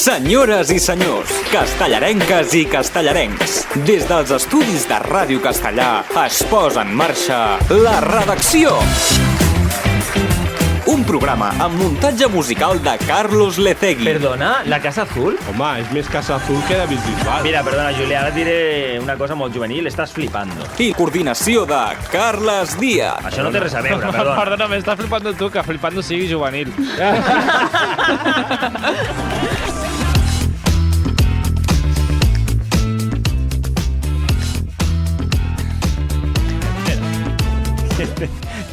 Senyores i senyors, castellarenques i castellarencs, des dels estudis de Ràdio Castellà es posa en marxa La Redacció. Un programa amb muntatge musical de Carlos Lecegui. Perdona, la Casa Azul? Home, és més Casa Azul que David Bisbal. Mira, perdona, Julià, ara et diré una cosa molt juvenil. Estàs flipando. I coordinació de Carles Díaz. Això no té res a veure, perdona. Perdona, m'estàs flipando tu, que flipando sigui juvenil.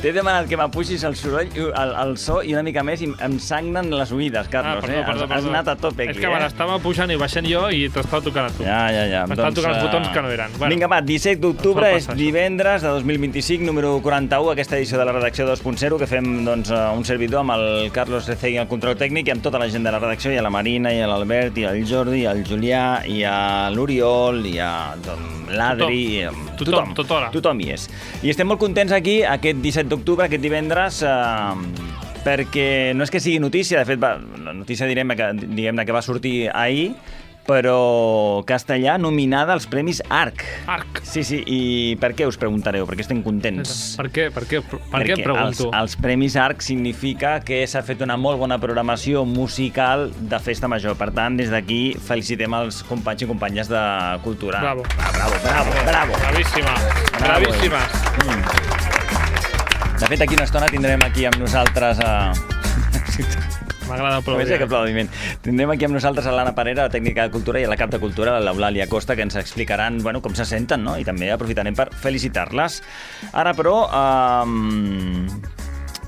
T'he demanat que m'apuixis el soroll, el so i una mica més i em sagnen les oïdes, Carlos. Perdó. Has anat a tope aquí, És que me l'estava pujant i baixant jo i t'estava tocant a tu. Ja. M'estaven tocant els botons que no eren. Bueno, Vinga, va, 17 d'octubre Sol és passar, divendres de 2025, número 41, aquesta edició de la redacció 2.0, que fem doncs, un servidor amb el Carlos Lecegui al control tècnic i amb tota la gent de la redacció, i a la Marina, i a l'Albert, i al Jordi, i al Julià, i a l'Oriol, i a l'Adri... Tothom hi és. I estem molt contents aquí, aquest 17 d'octubre, aquest divendres, perquè no és que sigui notícia, de fet, la notícia diguem-ne que va sortir ahir, però Castellà nominada als Premis ARC. ARC. Sí, i per què us preguntareu? Per què estem contents? Per què em pregunto? Els Premis ARC significa que s'ha fet una molt bona programació musical de Festa Major. Per tant, des d'aquí felicitem els companys i companyes de Cultura. Bravo. Bravo. Bravíssima. De fet, aquí una estona tindrem aquí amb nosaltres M'agrada Només que aplaudiment. Tindrem aquí amb nosaltres a l'Anna Parera, la tècnica de cultura, i a la cap de cultura, l'Eulàlia Costa, que ens explicaran com se senten, no? I també aprofitarem per felicitar-les. Ara, però,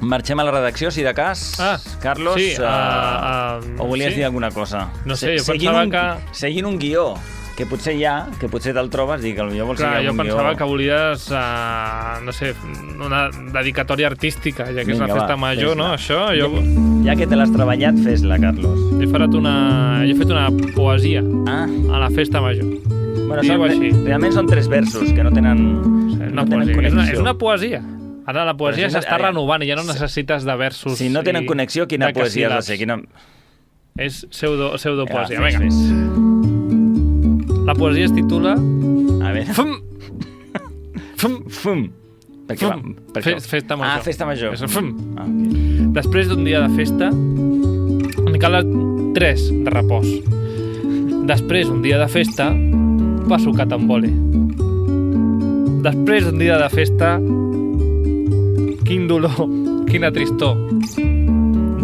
marxem a la redacció, si de cas. Carlos, sí, o volies dir alguna cosa? No sé, jo pensava que... Seguint un guió, que potser que potser te'l trobes, i que potser vols seguir un guió... Jo pensava que volies, no sé, una dedicatòria artística, ja que és la festa major, no? Això, Ja que te l'has treballat, fes-la, Carlos. He fet una poesia a la festa major. Realment són 3 versos que no tenen connexió. És una poesia. Ara la poesia s'està renovant i ja no necessites de versos. Si no tenen connexió, quina poesia has de ser? És pseudopoesia. Vinga. La poesia es titula... A veure... Fum. Festa major. Festa major. Després d'un dia de festa, en calen 3 de repòs. Després, un dia de festa, passo catambole. Després d'un dia de festa, quin dolor, quina tristor.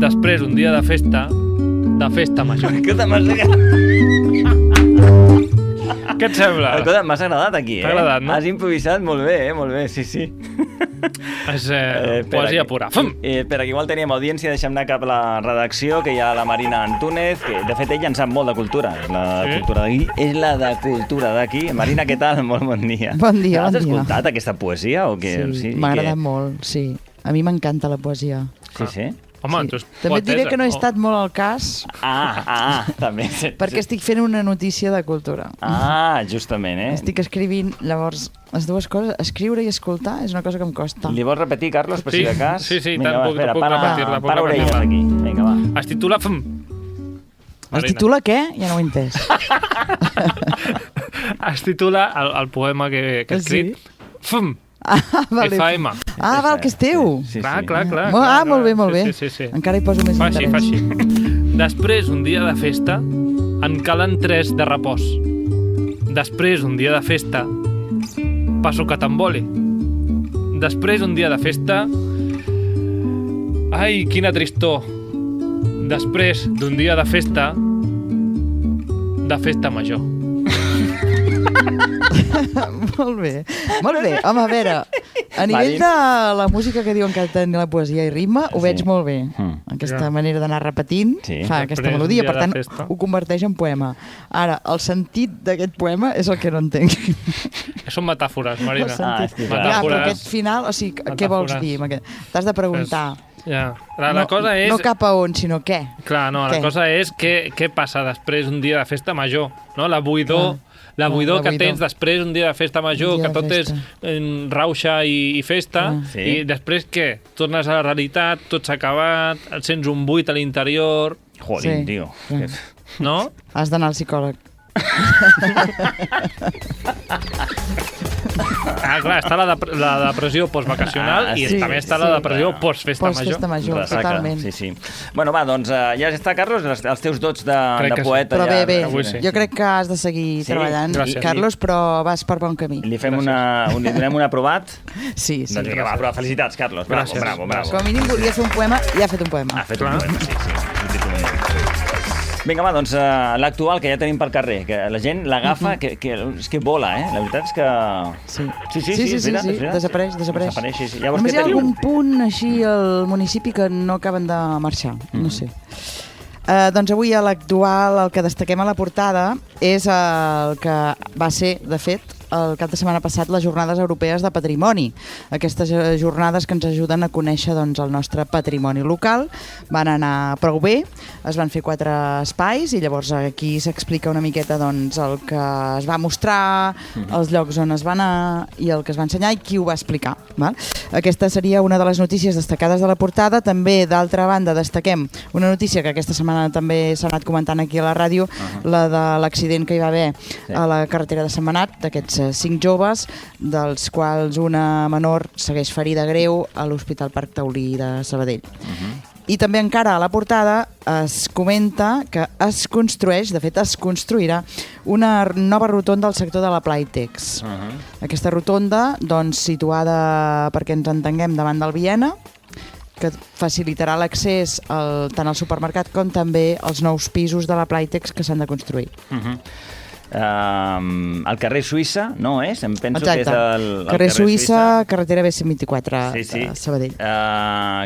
Després, un dia de festa major. Què et sembla? M'has agradat aquí, T'ha agradat, no? Has improvisat molt bé, sí. És poesia pura. Per aquí igual teníem audiència, deixem anar cap a la redacció, que hi ha la Marina Antúnez, que de fet ella en sap molt de cultura. És la de cultura d'aquí. Marina, què tal? Molt bon dia. Bon dia. Has escoltat aquesta poesia o què? Sí, m'ha agradat molt, sí. A mi m'encanta la poesia. Sí? Home, sí. També et diré que no he estat molt al cas. També. Perquè estic fent una notícia de cultura. Justament, Estic escrivint, llavors, les dues coses, escriure i escoltar, és una cosa que em costa. Li vols repetir, Carlos, per si de cas? Sí, tant puc repetir-la. Para orelles aquí. Vinga, va. Es titula... Es titula què? Ja no ho he entès. Es titula el poema que he escrit. Vale. FM. Val, que és teu. Clar. Molt bé. Sí. Encara hi poso més interès. Fa així. Després, un dia de festa, en calen 3 de repòs. Després, un dia de festa, passo catambole. Després, un dia de festa... Ai, quina tristor. Després d'un dia de festa major. Molt bé. Home, a veure, a nivell de la música que diuen que tenen la poesia i ritme, ho veig molt bé. Aquesta manera d'anar repetint fa aquesta melodia, per tant, ho converteix en poema. Ara, el sentit d'aquest poema és el que no entenc. Són metàfores, Marina. Però aquest final, o sigui, què vols dir? T'has de preguntar Ja. La cosa és... No cap a on, sinó què. Clar, no, la cosa és què passa després un dia de festa major, no? La buidor que tens després un dia de festa major, que tot és rauxa i festa, i després què? Tornes a la realitat, tot s'ha acabat, et sents un buit a l'interior... Jolín, tio. No? Has d'anar al psicòleg. Clar, està la depressió postvacacional i també està la depressió postfesta major. Postfesta major, totalment. Sí. Bueno, va, doncs ja està, Carlos, els teus dots de poeta. Però bé, jo crec que has de seguir treballant, Carlos, però vas per bon camí. Li donem un aprovat? Sí. Doncs vinga, va, però felicitats, Carlos. Bravo. Com a mínim volia fer un poema i ha fet un poema. Ha fet un poema, sí. Vinga, va, doncs l'actual que ja tenim pel carrer, que la gent l'agafa, és que vola, La veritat és que... Sí, desapareix. Sí. Només hi ha algun punt així al municipi que no acaben de marxar, no sé. Doncs avui a l'actual, el que destaquem a la portada és el que va ser, de fet, el cap de setmana passat les Jornades Europees de Patrimoni. Aquestes jornades que ens ajuden a conèixer doncs, el nostre patrimoni local. Van anar prou bé, es van fer 4 espais i llavors aquí s'explica una miqueta doncs, el que es va mostrar, els llocs on es va anar i el que es va ensenyar i qui ho va explicar. Val? Aquesta seria una de les notícies destacades de la portada. També, d'altra banda, destaquem una notícia que aquesta setmana també s'ha anat comentant aquí a la ràdio, la de l'accident que hi va haver a la carretera de Sentmenat, d'aquests 5 joves, dels quals una menor segueix ferida greu a l'Hospital Parc Taulí de Sabadell. I també encara a la portada es comenta que es construeix, de fet es construirà, una nova rotonda al sector de la Playtex. Aquesta rotonda, doncs, situada, perquè ens entenguem, davant del Viena, que facilitarà l'accés tant al supermercat com també als nous pisos de la Playtex que s'han de construir. El carrer Suïssa, no és? Em penso que és el carrer Suïssa, carretera B124 de Sabadell.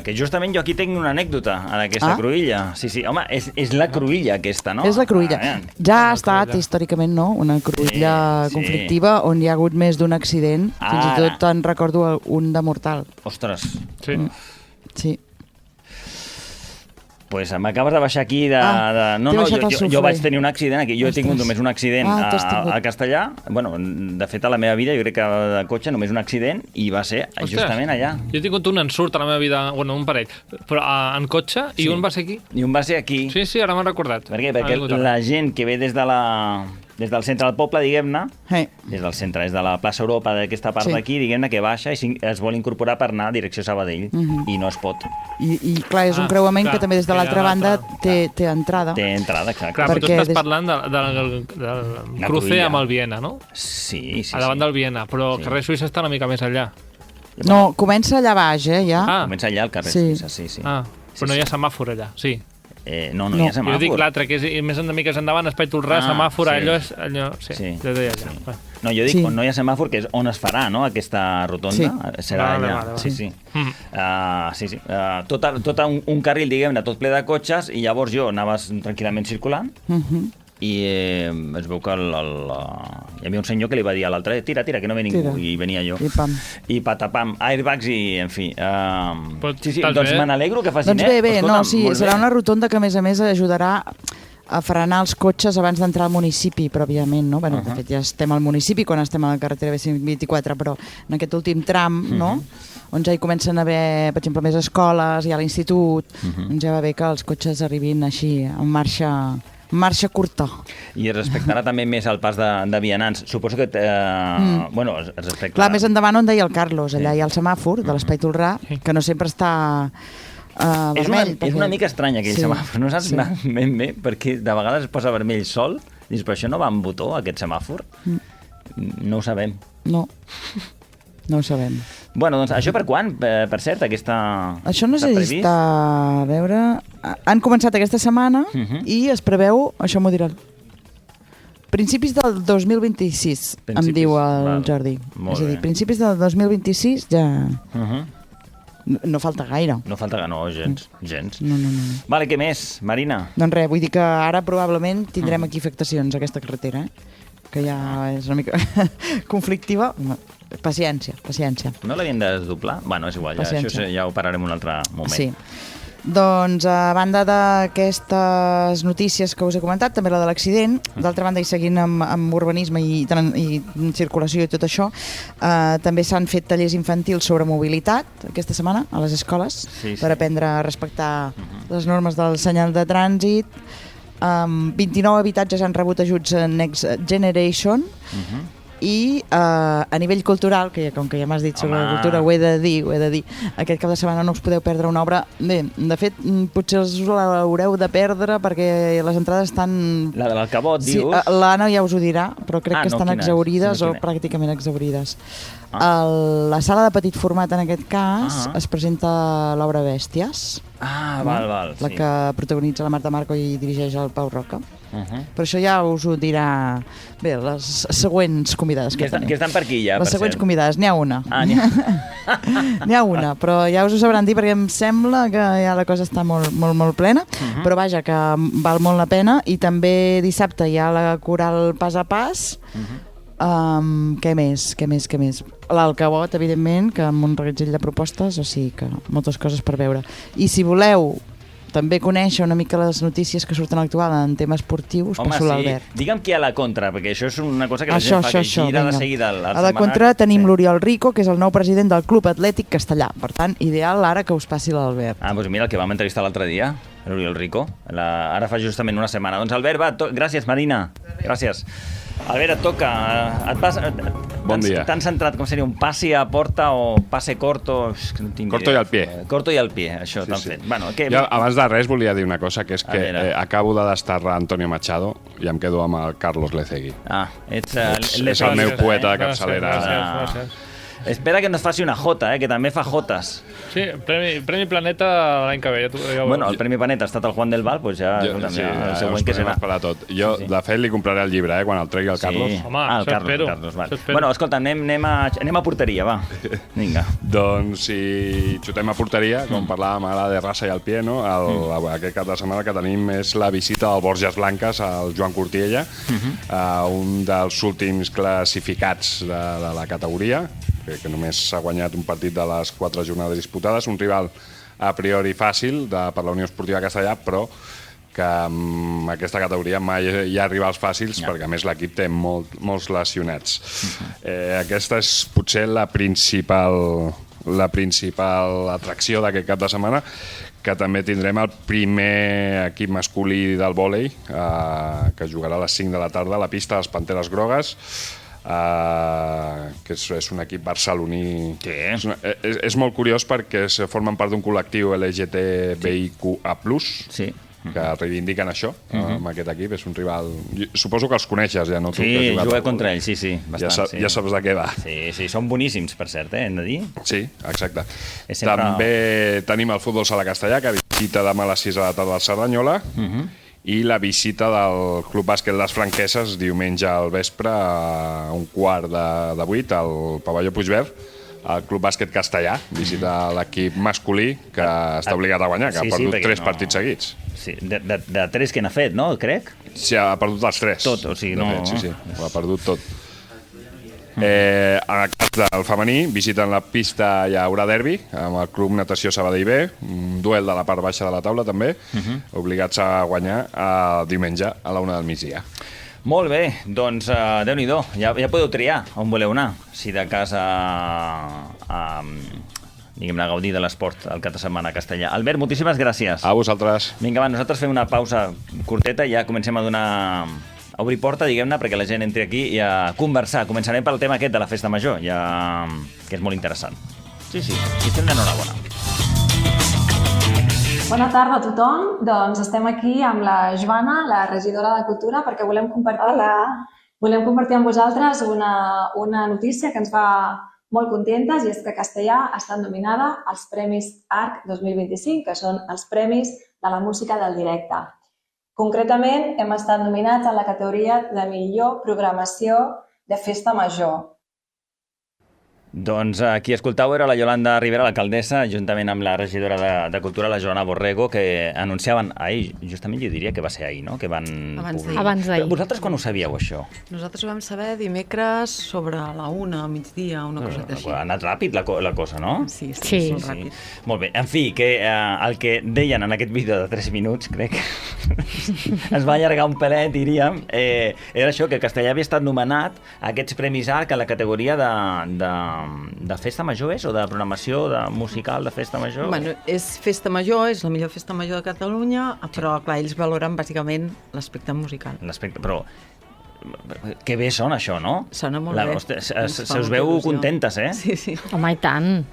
Que justament jo aquí tinc una anècdota a aquesta cruïlla. Sí. Home, és la cruïlla aquesta, no? És la cruïlla. Ja ha estat històricament, no? Una cruïlla conflictiva on hi ha hagut més d'un accident. Fins i tot en recordo un de mortal. Ostres. Sí. Pues m'acabes de baixar aquí de... Jo vaig tenir un accident aquí. Jo he tingut només un accident a Castellà. Bueno, de fet, a la meva vida, jo crec que de cotxe només un accident i va ser justament allà. Jo he tingut un ensurt a la meva vida, bueno, un parell, però en cotxe, i un va ser aquí. I un va ser aquí. Sí, ara m'he recordat. Per què? Perquè la gent que ve des del centre del poble, diguem-ne, des del centre, des de la plaça Europa, d'aquesta part d'aquí, diguem-ne, que baixa i es vol incorporar per anar a direcció Sabadell, i no es pot. I clar, és un creuament que també des de l'altra banda té entrada. Té entrada, exacte. Clar, però tu estàs parlant del cruce amb el Viena, no? Sí. A davant del Viena, però el carrer Suïssa està una mica més enllà. No, comença allà baix, ja. Comença allà el carrer Suïssa, sí. Però no hi ha semàfor allà, sí. No hi ha semàfor. Jo dic l'altre, que és més una mica endavant, Espai Tolrà, semàfor, allò és... Sí. No, jo dic on no hi ha semàfor, que és on es farà, no?, aquesta rotonda. Serà allà. Sí. Tot un carril, diguem-ne, tot ple de cotxes, i llavors jo anaves tranquil·lament circulant, i es veu que hi havia un senyor que li va dir a l'altre, tira, que no ve ningú, i venia jo. I patapam, airbags i, en fi. Doncs me n'alegro que facin, Doncs bé, serà una rotonda que, a més, ajudarà a frenar els cotxes abans d'entrar al municipi, pròpiament, no? Bueno, de fet, ja estem al municipi quan estem a la carretera B124, però en aquest últim tram, no?, on ja hi comencen a haver, per exemple, més escoles, hi ha l'institut, doncs ja va bé que els cotxes arribin així, en marxa curta. I es respectarà també més el pas de vianants. Suposo que... Bueno, es respectarà... Clar, més endavant on deia el Carlos, allà hi ha el semàfor de l'Espai Tolrà, que no sempre està vermell. És una mica estrany aquell semàfor, no saps ben bé, perquè de vegades es posa vermell sol, dius, però això no va amb botó, aquest semàfor? No ho sabem. No ho sabem. Bueno, doncs això per quan, per cert, aquesta... Això no sé si està... A veure... Han començat aquesta setmana i es preveu, això m'ho dirà, principis del 2026, em diu el Jordi. És a dir, principis del 2026 ja... No falta gaire. No falta gaire, no, gens. No. Vale, què més, Marina? Doncs res, vull dir que ara probablement tindrem aquí afectacions a aquesta carretera, que ja és una mica conflictiva. Paciència. No l'havien de desdoblar? Bueno, és igual, això ja ho parlarem un altre moment. Sí. Doncs, a banda d'aquestes notícies que us he comentat, també la de l'accident, d'altra banda, i seguint amb urbanisme i circulació i tot això, també s'han fet tallers infantils sobre mobilitat aquesta setmana a les escoles per aprendre a respectar les normes del senyal de trànsit. 29 habitatges han rebut ajuts Next Generation i a nivell cultural, que com que ja m'has dit sobre la cultura, ho he de dir, aquest cap de setmana no us podeu perdre una obra. Bé, de fet, potser us l'haureu de perdre perquè les entrades estan... La de l'Alcabot, dius? Sí, l'Anna ja us ho dirà, però crec que estan exhaurides o pràcticament exhaurides. A la sala de petit format, en aquest cas, es presenta l'obra Bèsties. Val. La que protagonitza la Marta Marco i dirigeix el Pau Roca. Però això ja us ho dirà... Bé, les següents convidades que tenim. Que estan per aquí ja, les següents convidades, n'hi ha una. N'hi ha una, però ja us ho sabran dir perquè em sembla que ja la cosa està molt plena, però vaja, que val molt la pena. I també dissabte hi ha la coral Pas a Pas. Què més? L'Alcabot, evidentment, que amb un reguitzell de propostes, o sigui que moltes coses per veure. I si voleu també conèixer una mica les notícies que surten actual en tema esportiu, us passo l'Albert. Digue'm qui hi ha a la contra, perquè això és una cosa que la gent fa, que gira de seguida al setmanari. A la contra tenim l'Oriol Rico, que és el nou president del Club Atlètic Castellà. Per tant, ideal ara que us passi l'Albert. Doncs mira, el que vam entrevistar l'altre dia, l'Oriol Rico, ara fa justament una setmana. Doncs Albert, va, gràcies Marina, gràcies. Albert, et toca. Bon dia. T'han centrat, com seria, un passi a porta o passe corto? Corto i al pie. Corto i al pie, això t'han fet. Jo, abans de res, volia dir una cosa, que és que acabo de desterrar Antonio Machado i em quedo amb el Carlos Lecegui. És el meu poeta de capçalera. Gràcies. Espera que no es faci una Jota, que també fa Jotes. Sí, Premi Planeta l'any que ve. Bueno, el Premi Planeta ha estat el Juan del Val, doncs ja el següent que serà. Jo, de fet, li compraré el llibre, quan el tregui el Carlos. Home, el Carlos. Bueno, escolta, anem a porteria, va. Vinga. Doncs si xutem a porteria, com parlàvem ara de raça i al pie, no? Aquest cap de setmana que tenim és la visita del Borges Blanques al Joan Cortiella, un dels últims classificats de la categoria, que només s'ha guanyat un partit de les 4 jornades disputades, un rival a priori fàcil per la Unió Esportiva Castellà, però que en aquesta categoria mai hi ha rivals fàcils, perquè a més l'equip té molts lesionats. Aquesta és potser la principal atracció d'aquest cap de setmana, que també tindrem el primer equip masculí del vòlei, que jugarà a les 5 de la tarda a la pista de les Panteres Grogues, que és un equip barceloní. És molt curiós perquè formen part d'un col·lectiu LGTBIQA+, que reivindiquen això amb aquest equip. És un rival... Suposo que els coneixes ja, no? Sí, jugué contra ells, sí. Ja saps de què va. Sí, són boníssims, per cert, hem de dir. Sí, exacte. També tenim el futbol sala castellà, que visita demà a les 6 de la tarda al Cerdanyola, i la visita del Club Bàsquet Les Franqueses diumenge al vespre a 7:15 al pavelló Puigverd, al Club Bàsquet Castellà. Visita l'equip masculí, que està obligat a guanyar, que ha perdut 3 partits seguits. Sí, de 3 que n'ha fet, no? Crec? Sí, ha perdut els 3. Tot, o sigui, no... Sí, ho ha perdut tot. En el cas del femení, visiten la pista, hi haurà derbi amb el Club Natació Sabadell B, un duel de la part baixa de la taula també, obligats a guanyar diumenge a la 1 del migdia. Molt bé, doncs Déu-n'hi-do, ja podeu triar on voleu anar, si de casa diguem-ne, gaudir de l'esport el cap de setmana a Castellà. Albert, moltíssimes gràcies. A vosaltres. Vinga, va, nosaltres fem una pausa curteta i ja comencem a obrir porta, diguem-ne, perquè la gent entri aquí i a conversar. Començarem pel tema aquest de la festa major, que és molt interessant. Sí, estem d'enhorabona. Bona tarda a tothom. Doncs estem aquí amb la Joana, la regidora de Cultura, perquè volem compartir amb vosaltres una notícia que ens fa molt contentes, i és que Castellà ha estat nominada als Premis ARC 2025, que són els Premis de la Música del Directe. Concretament, hem estat nominats en la categoria de millor programació de festa major. Doncs qui escoltau era la Yolanda Rivera, l'alcaldessa, juntament amb la regidora de Cultura, la Joana Borrego, que anunciaven ahir, justament jo diria que va ser ahir, no?, que van publicar. Abans d'ahir. Vosaltres quan ho sabíeu, això? Nosaltres ho vam saber dimecres sobre la 1, migdia, una coseta així. Ha anat ràpid la cosa, no? Sí. Molt ràpid. Molt bé. En fi, que el que deien en aquest vídeo de 3 minuts, crec, ens va allargar un pelet, diríem, era això, que Castellà havia estat nomenat a aquests Premis Arc a la categoria de festa major, o de programació musical de festa major? Bueno, és festa major, és la millor festa major de Catalunya, però, clar, ells valoren bàsicament l'aspecte musical. Però que bé sona això, no? Sona molt bé. Se us veu contentes, eh? Sí. Home, i tant.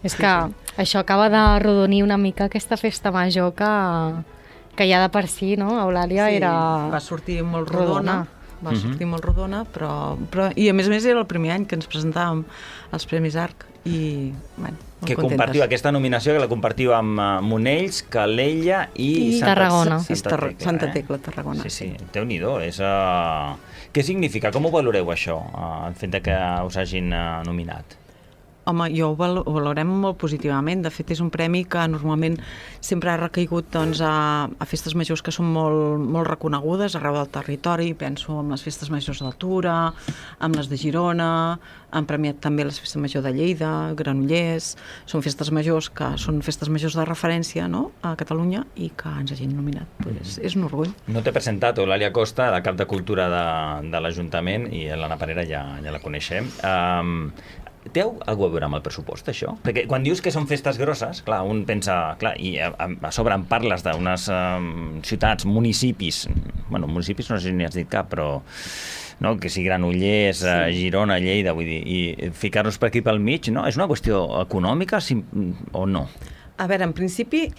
És que això acaba de rodonir una mica aquesta festa major que ja de per si, no? Eulàlia era... va sortir molt rodona. Va sortir molt rodona, però... I a més era el primer any que ens presentàvem als Premis Arc i, bueno, molt que contentes. compartiu aquesta nominació, que la compartiu amb Monells, Calella i Tarragona. Santa Tecla, Tarragona. Sí. Déu-n'hi-do. Què significa? Com ho valoreu, això, el fet que us hagin nominat? Home, ho valorem molt positivament. De fet, és un premi que normalment sempre ha recaigut doncs, a festes majors que són molt reconegudes arreu del territori. Penso en les festes majors d'Altura, amb les de Girona, han premiat també les festes majors de Lleida, Granollers. Són festes majors que són festes majors de referència, no?, a Catalunya, i que ens hagin nominat. Pues, és un orgull. No t'he presentat Eulàlia Costa, la cap de Cultura de l'Ajuntament, i l'Anna Parera ja la coneixem. Té alguna cosa a veure amb el pressupost, això? Perquè quan dius que són festes grosses, clar, un pensa... Clar, i a sobre en parles d'unes ciutats, municipis... Bueno, municipis no sé si n'hi has dit cap, però... No, que si Granollers, Girona, Lleida, vull dir, i ficar-nos per aquí pel mig, no? És una qüestió econòmica o no? A veure, en principi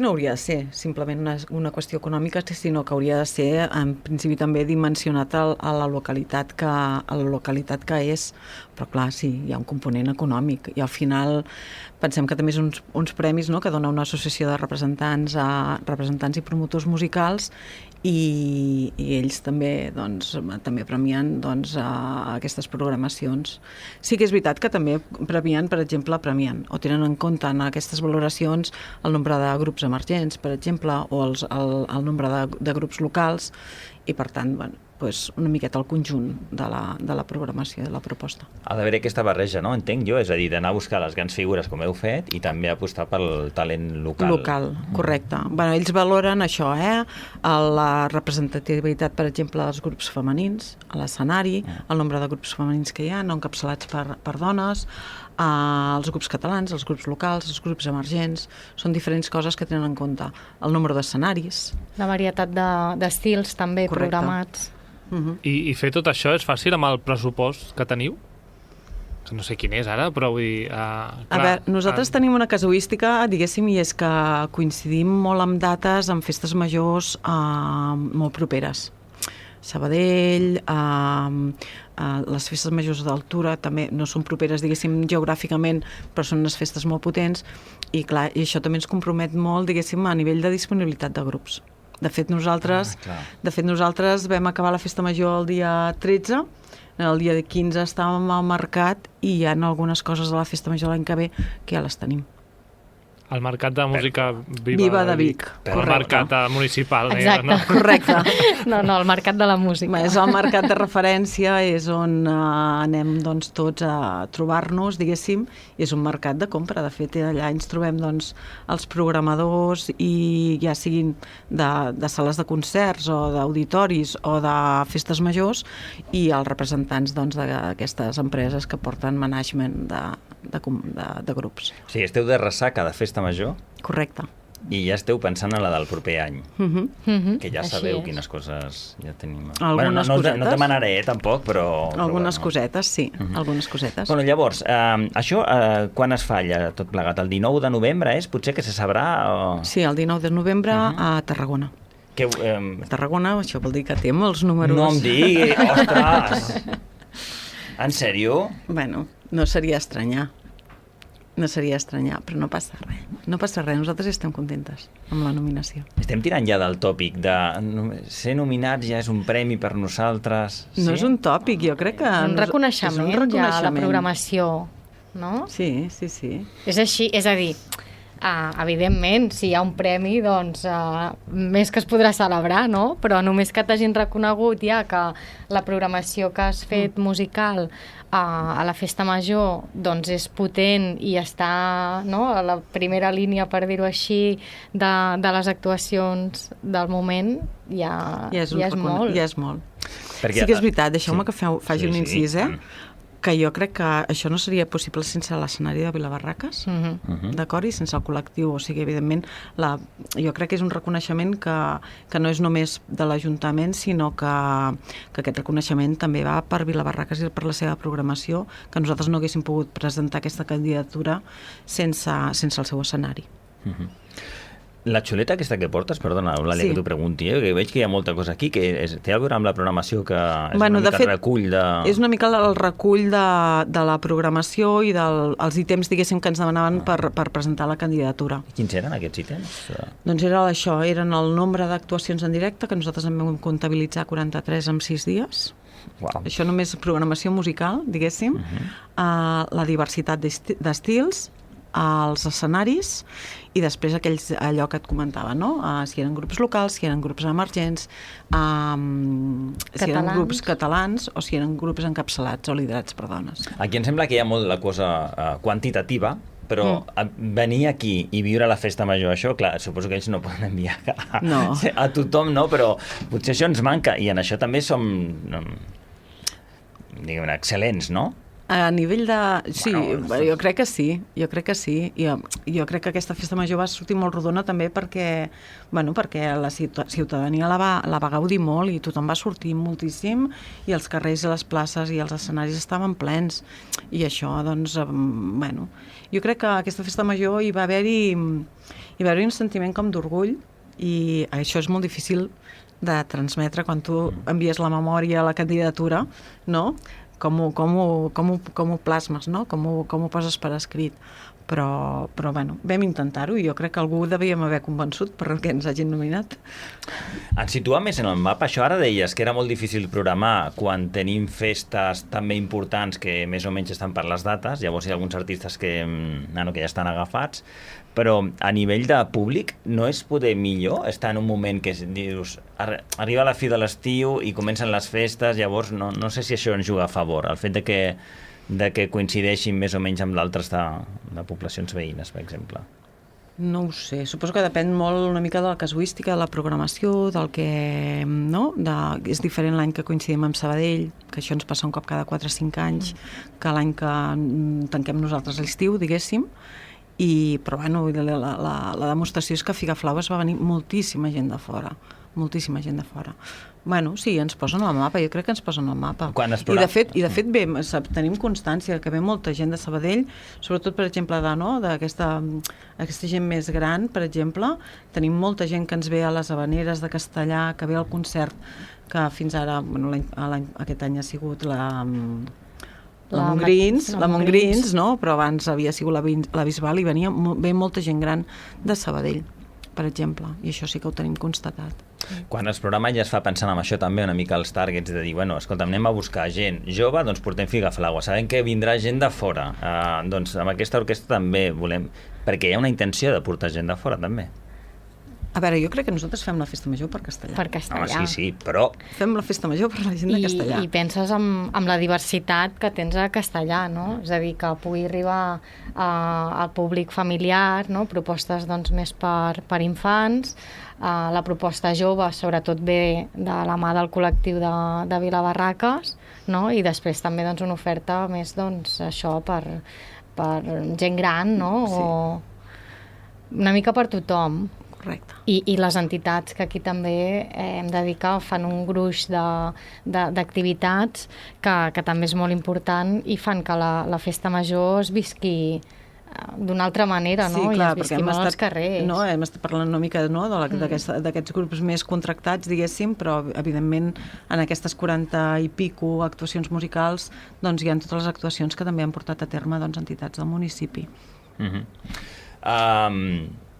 no hauria de ser simplement una qüestió econòmica, sinó que hauria de ser, en principi, també dimensionat a la localitat que és. Però, clar, sí, hi ha un component econòmic. I al final pensem que també són uns premis, no?, que dona una associació de representants i promotors musicals, i ells també premien aquestes programacions. Sí que és veritat que també premien, per exemple, o tenen en compte en aquestes valoracions el nombre de grups emergents, per exemple, o el nombre de grups locals, i per tant, bueno, una miqueta el conjunt de la programació, de la proposta. Ha d'haver aquesta barreja, no? Entenc jo, és a dir, d'anar a buscar les grans figures com heu fet i també apostar pel talent local. Local, correcte. Bueno, ells valoren això, la representativitat, per exemple, dels grups femenins a l'escenari, el nombre de grups femenins que hi ha, no encapçalats per dones, els grups catalans, els grups locals, els grups emergents, són diferents coses que tenen en compte. El nombre d'escenaris. La varietat d'estils també programats. I fer tot això és fàcil amb el pressupost que teniu? No sé quin és ara, però vull dir... A veure, nosaltres tenim una casuística, diguéssim, i és que coincidim molt amb dates, amb festes majors molt properes. Sabadell, les festes majors d'Altura també no són properes, diguéssim, geogràficament, però són unes festes molt potents, i clar, i això també ens compromet molt, diguéssim, a nivell de disponibilitat de grups. De fet, nosaltres vam acabar la festa major el dia 13, el dia 15 estàvem al mercat i hi ha algunes coses de la festa major l'any que ve que ja les tenim. El Mercat de Música Viva de Vic. El Mercat municipal. Exacte. No? Correcte. No, el Mercat de la Música. És el mercat de referència, és on anem tots a trobar-nos, diguéssim, i és un mercat de compra. De fet, allà ens trobem els programadors, i ja siguin de sales de concerts o d'auditoris o de festes majors, i els representants d'aquestes empreses que porten management de grups. Sí, esteu de ressaca de festa major. Correcte. I ja esteu pensant en la del proper any. Que ja sabeu quines coses ja tenim. Algunes cosetes. No demanaré, tampoc, però... Algunes cosetes, sí. Algunes cosetes. Bueno, llavors, això quan es falla tot plegat? El 19 de novembre és? Potser que se sabrà? Sí, el 19 de novembre a Tarragona. A Tarragona, això vol dir que té molts números. No em digui, ostres! En sèrio? Bueno, no seria estranyar. Però no passa res. No passa res, nosaltres estem contentes amb la nominació. Estem tirant ja del tòpic de ser nominats ja és un premi per nosaltres. No és un tòpic, jo crec que... Un reconeixement ja a la programació no? Sí. És així, és a dir, evidentment, si hi ha un premi, doncs més que es podrà celebrar, no? Però només que t'hagin reconegut ja que la programació que has fet musical a la Festa Major doncs és potent i està, no?, a la primera línia, per dir-ho així, de les actuacions del moment, ja és molt. Ja és molt. Sí que és veritat, deixeu-me que faci un incís, que jo crec que això no seria possible sense l'escenari de Vilabarraques, d'acord? I sense el col·lectiu. O sigui, evidentment, jo crec que és un reconeixement que no és només de l'Ajuntament, sinó que aquest reconeixement també va per Vilabarraques i per la seva programació, que nosaltres no haguéssim pogut presentar aquesta candidatura sense el seu escenari. La xuleta aquesta que portes, perdona, Eulàlia, que t'ho pregunti, que veig que hi ha molta cosa aquí, que té a veure amb la programació, que és una mica el recull de... És una mica el recull de la programació i dels ítems, diguéssim, que ens demanaven per presentar la candidatura. Quins eren aquests ítems? Doncs eren el nombre d'actuacions en directe, que nosaltres en vam comptabilitzar 43 en 6 dies. Wow. Això només programació musical, diguéssim. La diversitat d'estils, als escenaris i després allò que et comentava, no? Si eren grups locals, si eren grups emergents, si eren grups catalans o si eren grups encapçalats o liderats per dones. Aquí em sembla que hi ha molt la cosa quantitativa, però venir aquí i viure la Festa Major, això, clar, suposo que ells no poden enviar a tothom, no? Però potser això ens manca i en això també som, diguem-ne, excel·lents, no? A nivell de... Sí, jo crec que sí. Jo crec que aquesta Festa Major va sortir molt rodona també perquè la ciutadania la va gaudir molt i tothom va sortir moltíssim i els carrers i les places i els escenaris estaven plens. I això, doncs, jo crec que aquesta Festa Major hi va haver-hi un sentiment com d'orgull i això és molt difícil de transmetre quan tu envies la memòria a la candidatura, no?, com ho plasmes, no? Com ho poses per escrit. Però vam intentar-ho i jo crec que algú devíem haver convençut perquè ens hagin nominat. Ens situa més en el mapa. Això ara deies que era molt difícil programar quan tenim festes també importants que més o menys estan per les dates, llavors hi ha alguns artistes que ja estan agafats, però a nivell de públic no és poder millor estar en un moment que dius, arriba la fi de l'estiu i comencen les festes, llavors no sé si això ens juga a favor, el fet de que coincideixin més o menys amb d'altres de poblacions veïnes, per exemple. No ho sé, suposo que depèn molt una mica de la casuística, de la programació, del que... no? És diferent l'any que coincidim amb Sabadell, que això ens passa un cop cada 4 o 5 anys, que l'any que tanquem nosaltres l'estiu, diguéssim, però la demostració és que a Figaflaues va venir moltíssima gent de fora. Sí, ens posen al mapa, jo crec que ens posen al mapa. I de fet tenim constància que ve molta gent de Sabadell, sobretot, per exemple, d'aquesta gent més gran, per exemple, tenim molta gent que ens ve a les Havaneres de Castellà, que ve al concert, que fins ara, aquest any ha sigut la Montgrins, no? Però abans havia sigut la Bisbal i ve molta gent gran de Sabadell, per exemple, i això sí que ho tenim constatat. Quan es programa ja es fa pensant en això també una mica els targets, de dir, escolta, anem a buscar gent jove, doncs portem Figaflaues, sabem que vindrà gent de fora, doncs amb aquesta orquestra també volem, perquè hi ha una intenció de portar gent de fora també. A veure, jo crec que nosaltres fem la Festa Major per Castellà. Per Castellà. Sí, però... Fem la Festa Major per la gent de Castellà. I penses amb la diversitat que tens a Castellà, no? És a dir, que pugui arribar al públic familiar, no? Propostes doncs, més per infants, la proposta jove sobretot ve de la mà del col·lectiu de Vilabarraques, no? I després també doncs, una oferta més això per gent gran, no? Sí. O una mica per tothom. Correcte. I les entitats que aquí també hem de dir que fan un gruix d'activitats que també és molt important i fan que la Festa Major es visqui d'una altra manera, no? Sí, clar, i es visqui molt als carrers. No, hem estat parlant una mica d'aquests grups més contractats, diguéssim, però evidentment en aquestes 40 i pico actuacions musicals doncs hi ha totes les actuacions que també han portat a terme entitats del municipi.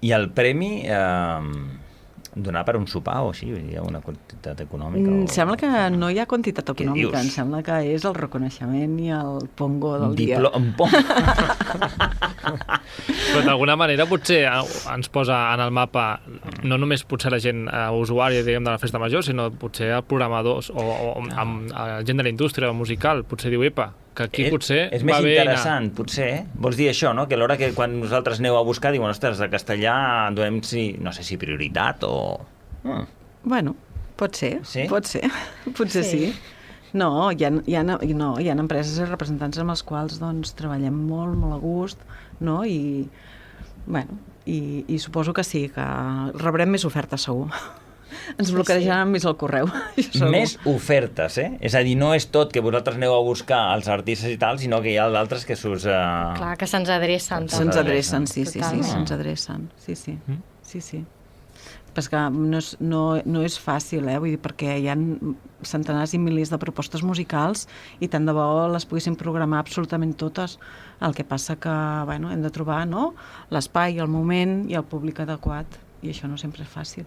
I el premi, donar per un sopar o així? Hi ha una quantitat econòmica? Em sembla que no hi ha quantitat econòmica, em sembla que és el reconeixement i el pongo del dia. Però d'alguna manera potser ens posa en el mapa no només potser la gent usuària, diguem, de la festa major, sinó potser programadors o gent de la indústria musical, potser diu, epa, que aquí potser és més interessant, potser. Vols dir això, no? Que alhora que quan nosaltres aneu a buscar, diuen, ostres, a castellà donem, no sé si prioritat o... Bueno, pot ser. Potser sí. No, hi ha empreses i representants amb els quals doncs, treballem molt, molt a gust, no? I suposo que sí, que rebrem més ofertes segur. Ens bloquejaran més el correu. Més ofertes, eh? És a dir, no és tot que vosaltres aneu a buscar els artistes i tal, sinó que hi ha d'altres que s'us... Clar, que se'ns adrecen. Se'ns adrecen, sí, se'ns adrecen. Sí. Però que no és fàcil, vull dir, perquè hi ha centenars i milers de propostes musicals i tant de bo les poguéssim programar absolutament totes. El que passa que hem de trobar l'espai, el moment i el públic adequat, i això no sempre és fàcil.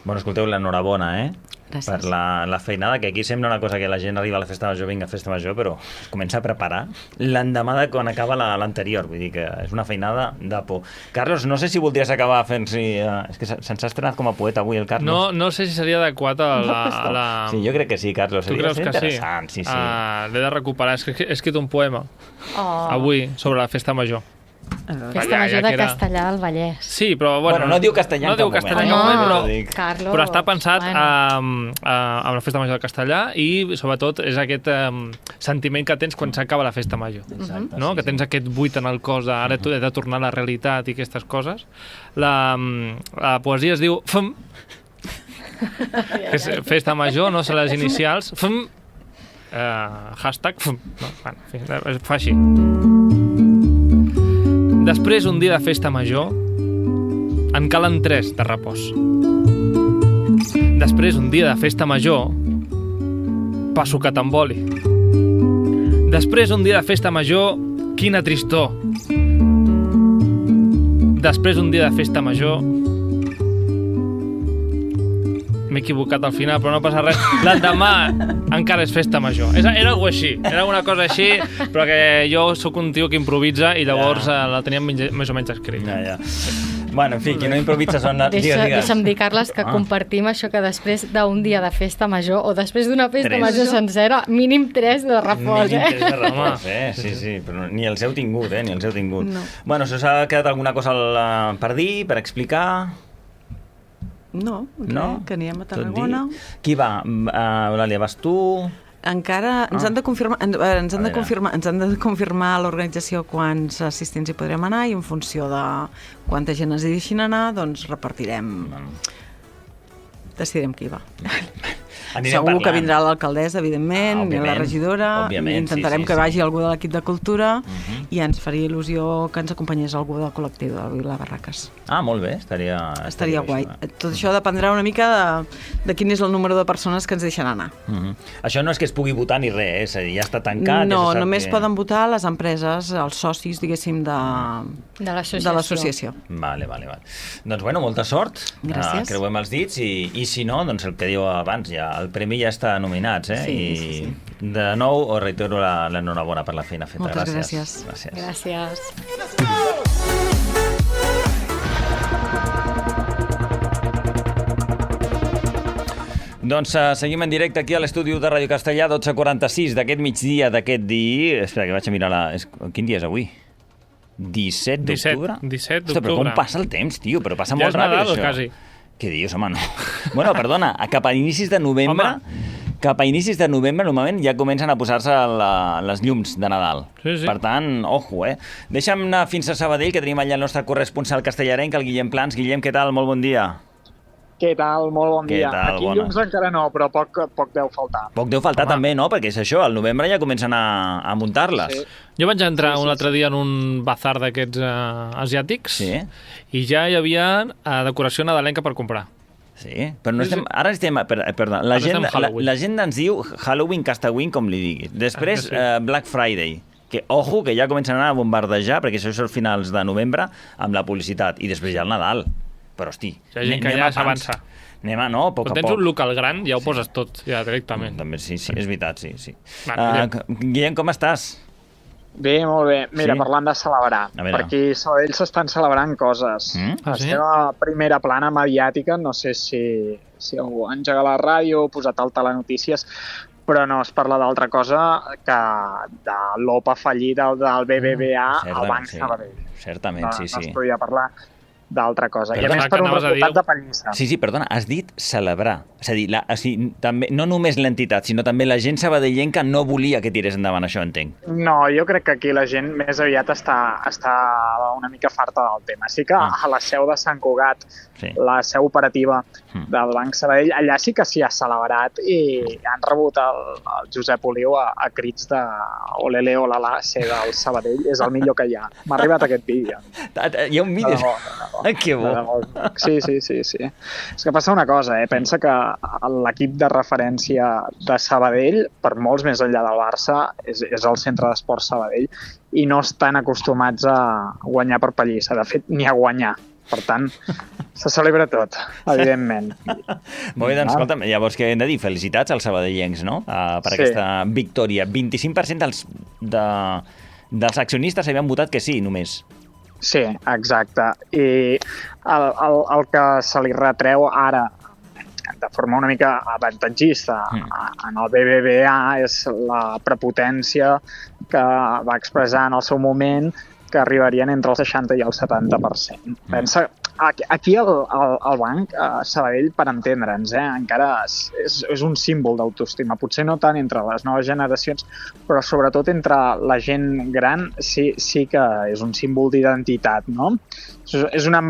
Bueno, escolteu, l'enhorabona, Gràcies. Per la feinada, que aquí sembla una cosa que la gent arriba a la festa major, vinga a festa major, però es comença a preparar l'endemà de quan acaba l'anterior, vull dir que és una feinada de por. Carlos, no sé si voldries acabar fent-si... És que se'ns ha estrenat com a poeta avui, el Carlos. No sé si seria adequat a la... Sí, jo crec que sí, Carlos. Tu creus que interessant, sí? L'he de recuperar. He escrit un poema avui sobre la festa major. Festa major de Castellar del Vallès. Sí, però... Bueno, no diu castellà en cap moment. Però està pensat a la festa major de Castellar i, sobretot, és aquest sentiment que tens quan s'acaba la festa major. No? Que tens aquest buit en el cos, ara he de tornar a la realitat i aquestes coses. La poesia es diu FM, que és festa major, no són les inicials, FM, hashtag FM. En fi, fa així. Després, un dia de festa major, en calen 3 de repòs. Després, un dia de festa major, passo que t'emboli. Després, un dia de festa major, quina tristor. Després, un dia de festa major... M'he equivocat al final, però no passa res. L'endemà encara és festa major. Era alguna així, era una cosa així, però que jo sóc un tio que improvisa i llavors la teníem més o menys escrit. Ja. Bueno, en fi, qui no improvisa són... Deixa'm dir, Carles, que compartim això que després d'un dia de festa major o després d'una festa major sencera, mínim 3 de repòs, Mínim 3 de repòs, sí, però ni els heu tingut, ni els heu tingut. No. Bueno, se us ha quedat alguna cosa per dir, per explicar? No? Que anirem a Tarragona. Qui va? Eulàlia, vas tu? Encara ens han de confirmar l'organització quants assistents hi podrem anar i en funció de quanta gent ens hi deixin anar, doncs repartirem. Decidirem qui va. Segur que vindrà l'alcaldessa, evidentment, i la regidora. Intentarem que vagi algú de l'equip de cultura i ens faria il·lusió que ens acompanyés algú del col·lectiu de Vila Barraques. Molt bé, estaria guai. Tot això dependrà una mica de quin és el número de persones que ens deixen anar. Això no és que es pugui votar ni res, és a dir, ja està tancat. No, només poden votar les empreses, els socis, diguéssim, de l'associació. Vale. Doncs bueno, molta sort. Gràcies. Creuem els dits i si no, doncs el que diu abans, ja el premi ja està nominats, Sí. De nou, us reitero l'enhorabona per la feina feta. Moltes gràcies. Doncs seguim en directe aquí a l'estudi de Ràdio Castellà, 12:46 d'aquest migdia d'aquest dia... Espera, que vaig a mirar Quin dia és avui? 17 d'octubre? 17 d'octubre. Però com passa el temps, tio? Però passa molt ràpid, això. Ja és Nadal, quasi. Què dius, home, no? Bueno, perdona, cap a inicis de novembre... Cap a inicis de novembre, normalment, ja comencen a posar-se les llums de Nadal. Sí. Per tant, ojo, Deixa'm anar fins a Sabadell, que tenim allà el nostre corresponsal castellarenc, el Guillem Plans. Guillem, què tal? Molt bon dia. Què tal? Molt bon dia. Aquí llums encara no, però poc deu faltar. Poc deu faltar també, no? Perquè és això, al novembre ja comencen a muntar-les. Sí. Jo vaig entrar un altre dia en un bazar d'aquests asiàtics i ja hi havia decoració nadalenca per comprar. Sí, però no estem... Ara estem... Perdó, la gent ens diu Halloween, Castawin, com li diguis. Després, Black Friday, que, ojo, que ja comencen a bombardejar, perquè això és els finals de novembre, amb la publicitat. I després ja el Nadal. Però, hosti, hi ha gent que ja s'avança. Anem a, no, a poc a poc. Quan tens un local gran, ja ho poses tot, ja directament. També sí, és veritat, sí. Guillem, com estàs? Bé, molt bé. Mira, parlant de celebrar. Per aquí a Sabadell s'estan celebrant coses. La seva primera plana mediàtica, no sé si heu engegat la ràdio o posat al telenotícies, però no es parla d'altra cosa que de l'OPA fallida del BBVA al Banc Sabadell. Certament, sí. No es podia parlar d'altra cosa. I a més per un resultat de pallissa. Sí, perdona, has dit celebrar. És a dir, també, no només l'entitat, sinó també la gent sabadellenca no volia que tirés endavant això, entenc. No, jo crec que aquí la gent més aviat està una mica farta del tema. Sí que a la seu de Sant Cugat, la seu operativa del Banc Sabadell, allà sí que s'hi ha celebrat i han rebut el Josep Oliu a crits de olele olala, ser del Sabadell, és el millor que hi ha. M'ha arribat aquest vídeo. Hi ha un vídeo? Que bo. Sí. És que passa una cosa, pensa que l'equip de referència de Sabadell, per molts més enllà del Barça, és el centre d'esport Sabadell i no estan acostumats a guanyar per pallissa, de fet, ni a guanyar. Per tant, se celebra tot, evidentment. Molt bé, doncs, escolta'm, llavors què hem de dir? Felicitats als sabadellencs, no?, per aquesta victòria. 25% dels accionistes havien votat que sí, només. Sí, exacte. I el que se li retreu ara, de forma una mica avantatgista, en el BBVA és la prepotència que va expressar en el seu moment que arribarien entre el 60 i el 70%. Pensa, aquí el banc, Sabadell, per entendre'ns, encara és un símbol d'autoestima. Potser no tant entre les noves generacions, però sobretot entre la gent gran sí que és un símbol d'identitat, no? És una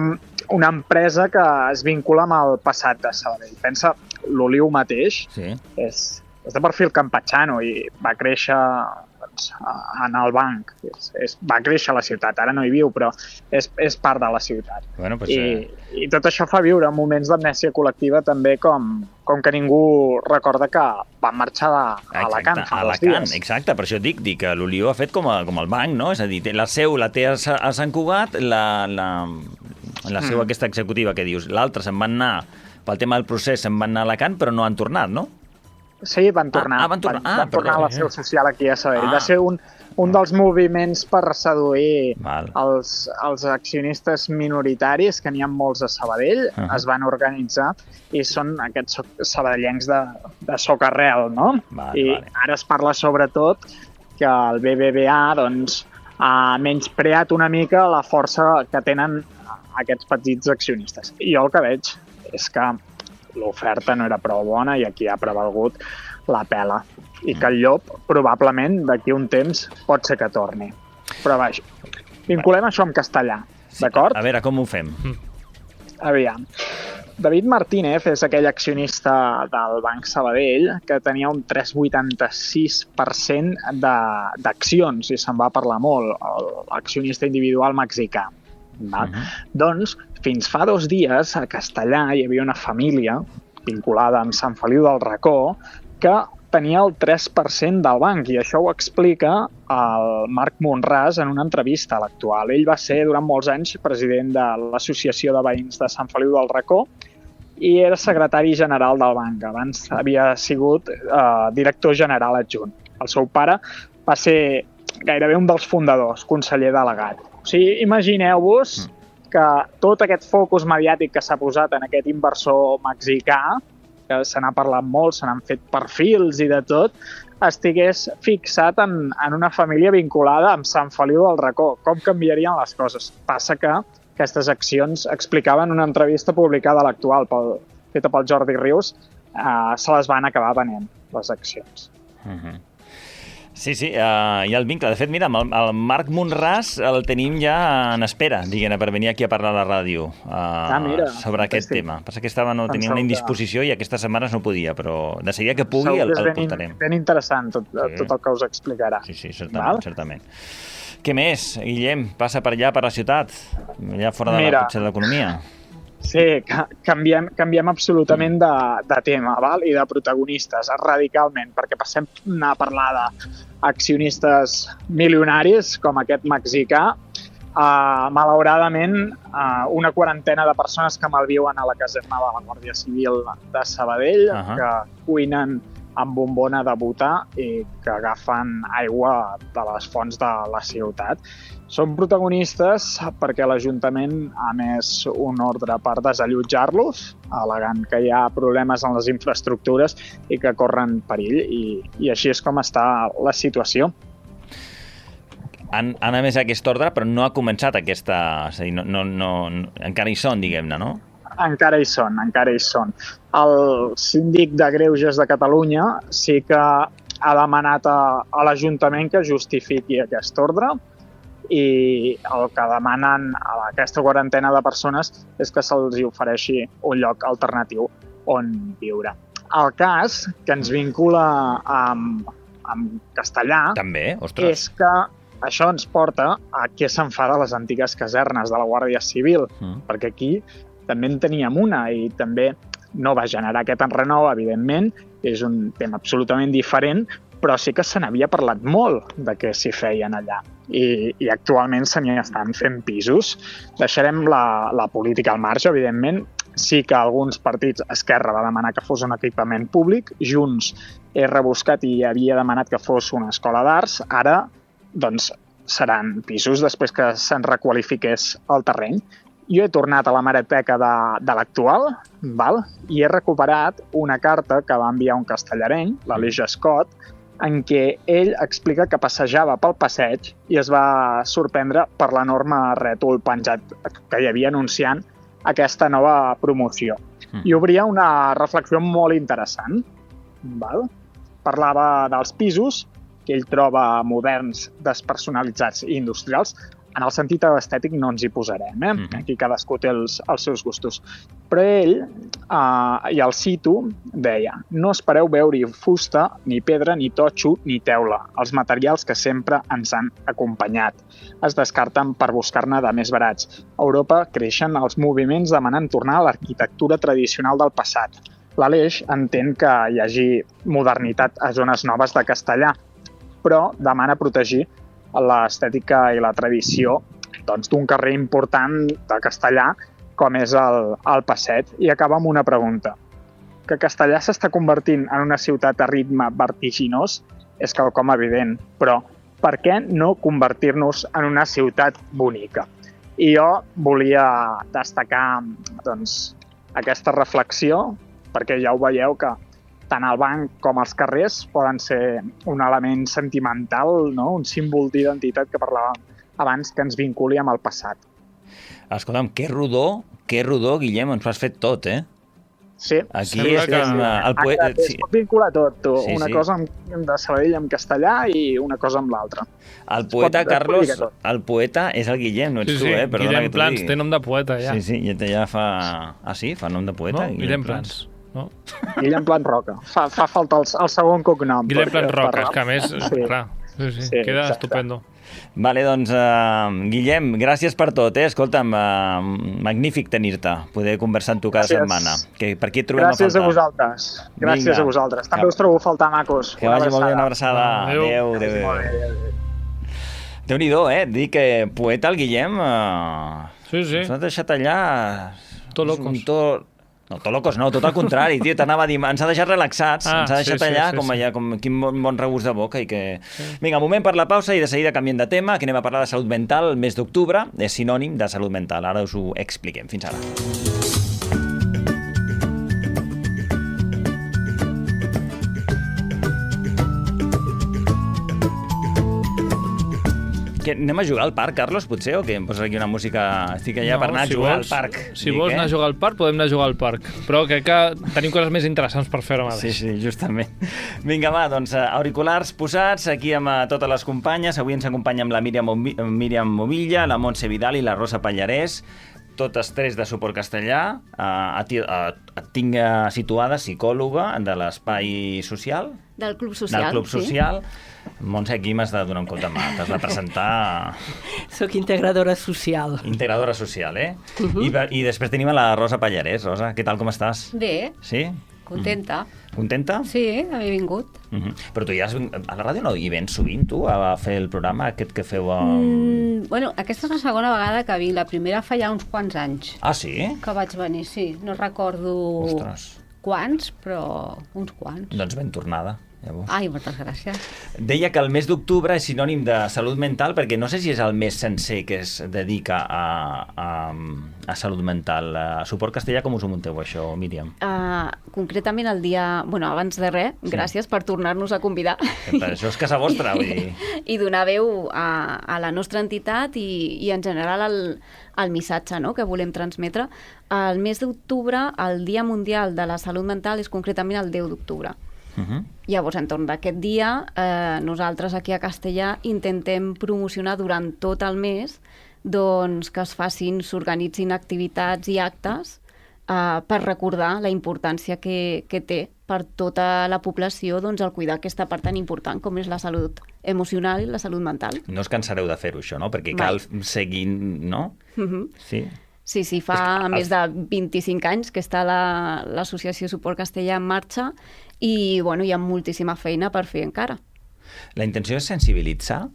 empresa que es vincula amb el passat de Sabadell. Pensa, l'Oliu mateix és de perfil campatxano i va créixer en el banc. Va créixer a la ciutat, ara no hi viu, però és part de la ciutat. Bueno, pues, I tot això fa viure moments d'amnèsia col·lectiva també com que ningú recorda que van marxar a Alacant fa uns dies. Exacte, per això dic que l'Oliu ha fet com el banc, no? És a dir, la seu la té a Sant Cugat, la seu aquesta executiva que dius, l'altra se'n van anar, pel tema del procés se'n van anar a Alacant, però no han tornat, no? Sí, van tornar. Van tornar a la seu social aquí a Sabadell. Va ser un dels moviments per seduir els accionistes minoritaris, que n'hi ha molts a Sabadell, es van organitzar i són aquests sabadellencs de socarrel, no? Ara es parla sobretot que el BBVA ha menyspreat una mica la força que tenen aquests petits accionistes. I jo el que veig és que l'oferta no era prou bona i aquí ha prevalgut la pela. I que el llop, probablement, d'aquí un temps, pot ser que torni. Però vaja, vinculem això amb castellà, d'acord? A veure, com ho fem? Aviam. David Martínez és aquell accionista del Banc Sabadell que tenia un 3,86% d'accions i se'n va parlar molt, l'accionista individual mexicà. Doncs, fins fa 2 dies, a Castellà hi havia una família vinculada amb Sant Feliu del Racó que tenia el 3% del banc i això ho explica el Marc Monràs en una entrevista a l'Actual. Ell va ser durant molts anys president de l'Associació de Veïns de Sant Feliu del Racó i era secretari general del banc. Abans havia sigut director general adjunt. El seu pare va ser gairebé un dels fundadors, conseller delegat. O sigui, imagineu-vos que tot aquest focus mediàtic que s'ha posat en aquest inversor mexicà, que se n'ha parlat molt, se n'han fet perfils i de tot, estigués fixat en una família vinculada amb Sant Feliu del Racó. Com canviarien les coses? Passa que aquestes accions, explicaven una entrevista publicada a l'Actual, feta pel Jordi Rius, se les van acabar venent, les accions. Sí, hi ha el vincle. De fet, mira, el Marc Monràs el tenim ja en espera, diguem-ne, per venir aquí a parlar a la ràdio sobre aquest tema. Passa que tenia una indisposició i aquestes setmanes no podia, però de seguida que pugui el portarem. Ben interessant tot el que us explicarà. Sí, certament. Què més, Guillem? Passa per allà, per la ciutat, allà fora de l'economia. Sí, canviem absolutament de tema i de protagonistes radicalment, perquè passem a parlar d'accionistes milionaris com aquest mexicà. Malauradament, una quarantena de persones que malviuen a la caserna de la Guàrdia Civil de Sabadell, que cuinen amb bombona de butà i que agafen aigua de les fonts de la ciutat. Són protagonistes perquè l'Ajuntament ha emès un ordre per desallotjar-los, al·legant que hi ha problemes en les infraestructures i que corren perill, i així és com està la situació. Han emès aquest ordre, però no ha començat aquesta... És a dir, encara hi són, diguem-ne, no? Encara hi són. El síndic de Greuges de Catalunya sí que ha demanat a l'Ajuntament que justifiqui aquest ordre, i el que demanen a aquesta quarantena de persones és que se'ls ofereixi un lloc alternatiu on viure. El cas que ens vincula amb Castellà també, ostres, és que això ens porta a què se'n fa de les antigues casernes de la Guàrdia Civil, perquè aquí també en teníem una i també no va generar aquest enrenou, evidentment, és un tema absolutament diferent, però sí que se n'havia parlat molt de què s'hi feien allà. I actualment se n'hi estan fent pisos. Deixarem la política al marge, evidentment. Sí que alguns partits, Esquerra va demanar que fos un equipament públic, Junts he rebuscat i havia demanat que fos una escola d'arts, ara doncs seran pisos després que se'n requalifiqués el terreny. Jo he tornat a la hemeroteca de l'actual, i he recuperat una carta que va enviar un castellarenc, l'Aleix Escot, en què ell explica que passejava pel passeig i es va sorprendre per l'enorme rètol penjat que hi havia anunciant aquesta nova promoció. I obria una reflexió molt interessant. Parlava dels pisos, que ell troba moderns, despersonalitzats i industrials. En el sentit estètic no ens hi posarem, Aquí cadascú té els seus gustos. Però ell, i el cito, deia: no espereu veure-hi fusta, ni pedra, ni totxo, ni teula, els materials que sempre ens han acompanyat. Es descarten per buscar-ne de més barats. A Europa creixen els moviments demanant tornar a l'arquitectura tradicional del passat. L'Aleix entén que hi hagi modernitat a zones noves de Castellà, però demana protegir l'estètica i la tradició d'un carrer important de Castellà com és el Passeig. I acaba amb una pregunta. Que Castellà s'està convertint en una ciutat a ritme vertiginós és quelcom evident, però per què no convertir-nos en una ciutat bonica? I jo volia destacar aquesta reflexió, perquè ja ho veieu que tant el banc com els carrers poden ser un element sentimental, un símbol d'identitat que parlàvem abans, que ens vinculi amb el passat. Escolta'm, que rodó, Guillem, ens ho has fet tot, eh? Sí. Aquí és que el poeta... Es pot vincular tot, tu. Una cosa de Sabadell amb Castellà i una cosa amb l'altra. El poeta, Carlos, el poeta és el Guillem, no ets tu, eh? Guillem Plans, té nom de poeta, ja. Sí, ja fa... Ah, sí? Fa nom de poeta? No, Guillem Plans. No? Guillem Plans Roca. Fa falta el segon cognom. Guillem Plans Roca, és que a més, clar, queda estupendo. Vale, doncs, Guillem, gràcies per tot, Escolta'm, magnífic tenir-te, poder conversar amb tu cada setmana. Per aquí et trobem a faltar. Gràcies a vosaltres. Gràcies a vosaltres. També us trobo a faltar, macos. Que vagi molt bé, una abraçada. Adéu. Déu-n'hi-do, dir que poeta el Guillem... Sí. Ens ha deixat allà... Tot locos. No, tot locos no, tot al contrari, tio, t'anava a dir, ens ha deixat relaxats, ens ha deixat allà com quin bon regust de boca i que... Vinga, moment per la pausa i de seguida canviem de tema, que anem a parlar de salut mental. El mes d'octubre és sinònim de salut mental, ara us ho expliquem. Fins ara. Anem a jugar al parc, Carlos, potser? O què? Em poses aquí una música... Estic allà per anar a jugar al parc. Si vols anar a jugar al parc, podem anar a jugar al parc. Però crec que tenim coses més interessants per fer ara mateix. Sí, justament. Vinga, va, doncs auriculars posats, aquí amb totes les companyes. Avui ens acompanya amb la Míriam Movilla, la Montse Vidal i la Rosa Pallarès, totes tres de suport castellà. Et tinc situada psicòloga de l'Espai Social. Del Club Social. Del Club Social. Montse, aquí m'has de donar un compte mà, t'has de presentar... Soc integradora social. Integradora social, I després tenim a la Rosa Pallarès. Rosa, què tal, com estàs? Bé. Sí? contenta. Contenta? Sí, havia vingut. Però tu ja a la ràdio no hi vens sovint, tu, a fer el programa aquest que feu a... Bueno, aquesta és la segona vegada que vinc. La primera fa ja uns quants anys. Ah, sí? Que vaig venir, sí. No recordo quants, però uns quants. Doncs ben tornada. Llavors. Ai, moltes gràcies. Deia que el mes d'octubre és sinònim de salut mental, perquè no sé si és el mes sencer que es dedica a salut mental. A Suport Castellà, com us ho munteu, això, Míriam? Concretament el dia... Bueno, abans de res, gràcies per tornar-nos a convidar. Per això és casa vostra, vull dir. I donar veu a la nostra entitat i en general el missatge, no?, que volem transmetre. El mes d'octubre, el Dia Mundial de la Salut Mental, és concretament el 10 d'octubre. Llavors, entorn d'aquest dia, nosaltres aquí a Castellà intentem promocionar durant tot el mes doncs, que s'organitzin activitats i actes per recordar la importància que té per tota la població doncs, el cuidar aquesta part tan important com és la salut emocional i la salut mental. No us cansareu de fer-ho, això, no? Perquè cal seguir, no? Sí. Sí, fa més de 25 anys que està l'associació Suport Castellà en marxa i hi ha moltíssima feina per fer encara. La intenció és sensibilitzar?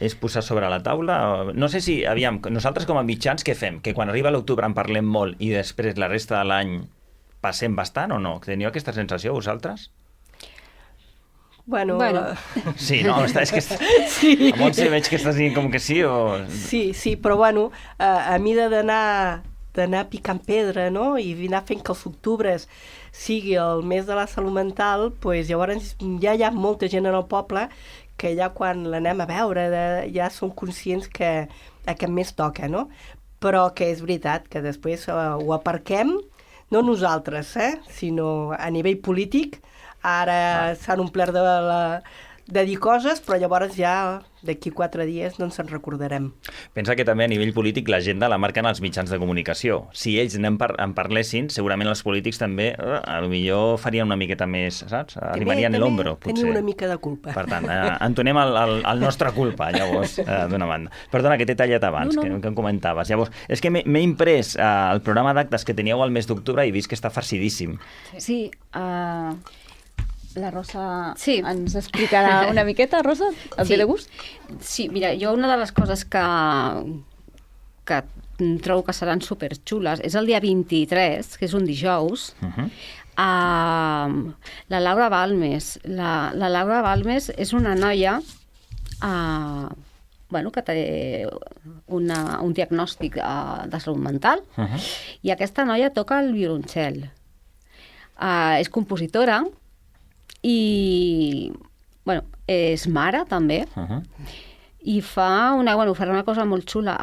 És posar sobre la taula? No sé si, aviam, nosaltres com a mitjans què fem? Que quan arriba l'octubre en parlem molt i després la resta de l'any passem bastant o no? Teniu aquesta sensació vosaltres? Bueno. Sí, no, és que sí. A Montse veig que estàs dient com que sí o... Sí, però bueno, a mida d'anar picant pedra, no?, i anar fent que els octubres sigui el mes de la salut mental, doncs llavors ja hi ha molta gent en el poble que ja quan l'anem a veure ja som conscients que aquest mes toca, no? Però que és veritat que després ho aparquem, no nosaltres, sinó a nivell polític. Ara s'han omplert de dir coses, però llavors ja d'aquí 4 dies no ens en recordarem. Pensa que també a nivell polític l'agenda la marquen els mitjans de comunicació. Si ells en parlessin, segurament els polítics també potser farien una miqueta més, saps? Arribarien l'ombro, potser. Tenim una mica de culpa. Per tant, entonem el nostre culpa, llavors, d'una banda. Perdona, que t'he tallat abans, que em comentaves. Llavors, és que m'he imprès el programa d'actes que teníeu al mes d'octubre i he vist que està farcidíssim. Sí, la Rosa ens explicarà una miqueta, Rosa? Et ve de gust? Sí, mira, jo una de les coses que trobo que seran superxules és el dia 23, que és un dijous, la Laura Balmes. La Laura Balmes és una noia que té un diagnòstic de salut mental i aquesta noia toca el violoncel. És compositora i és mare també i farà una cosa molt xula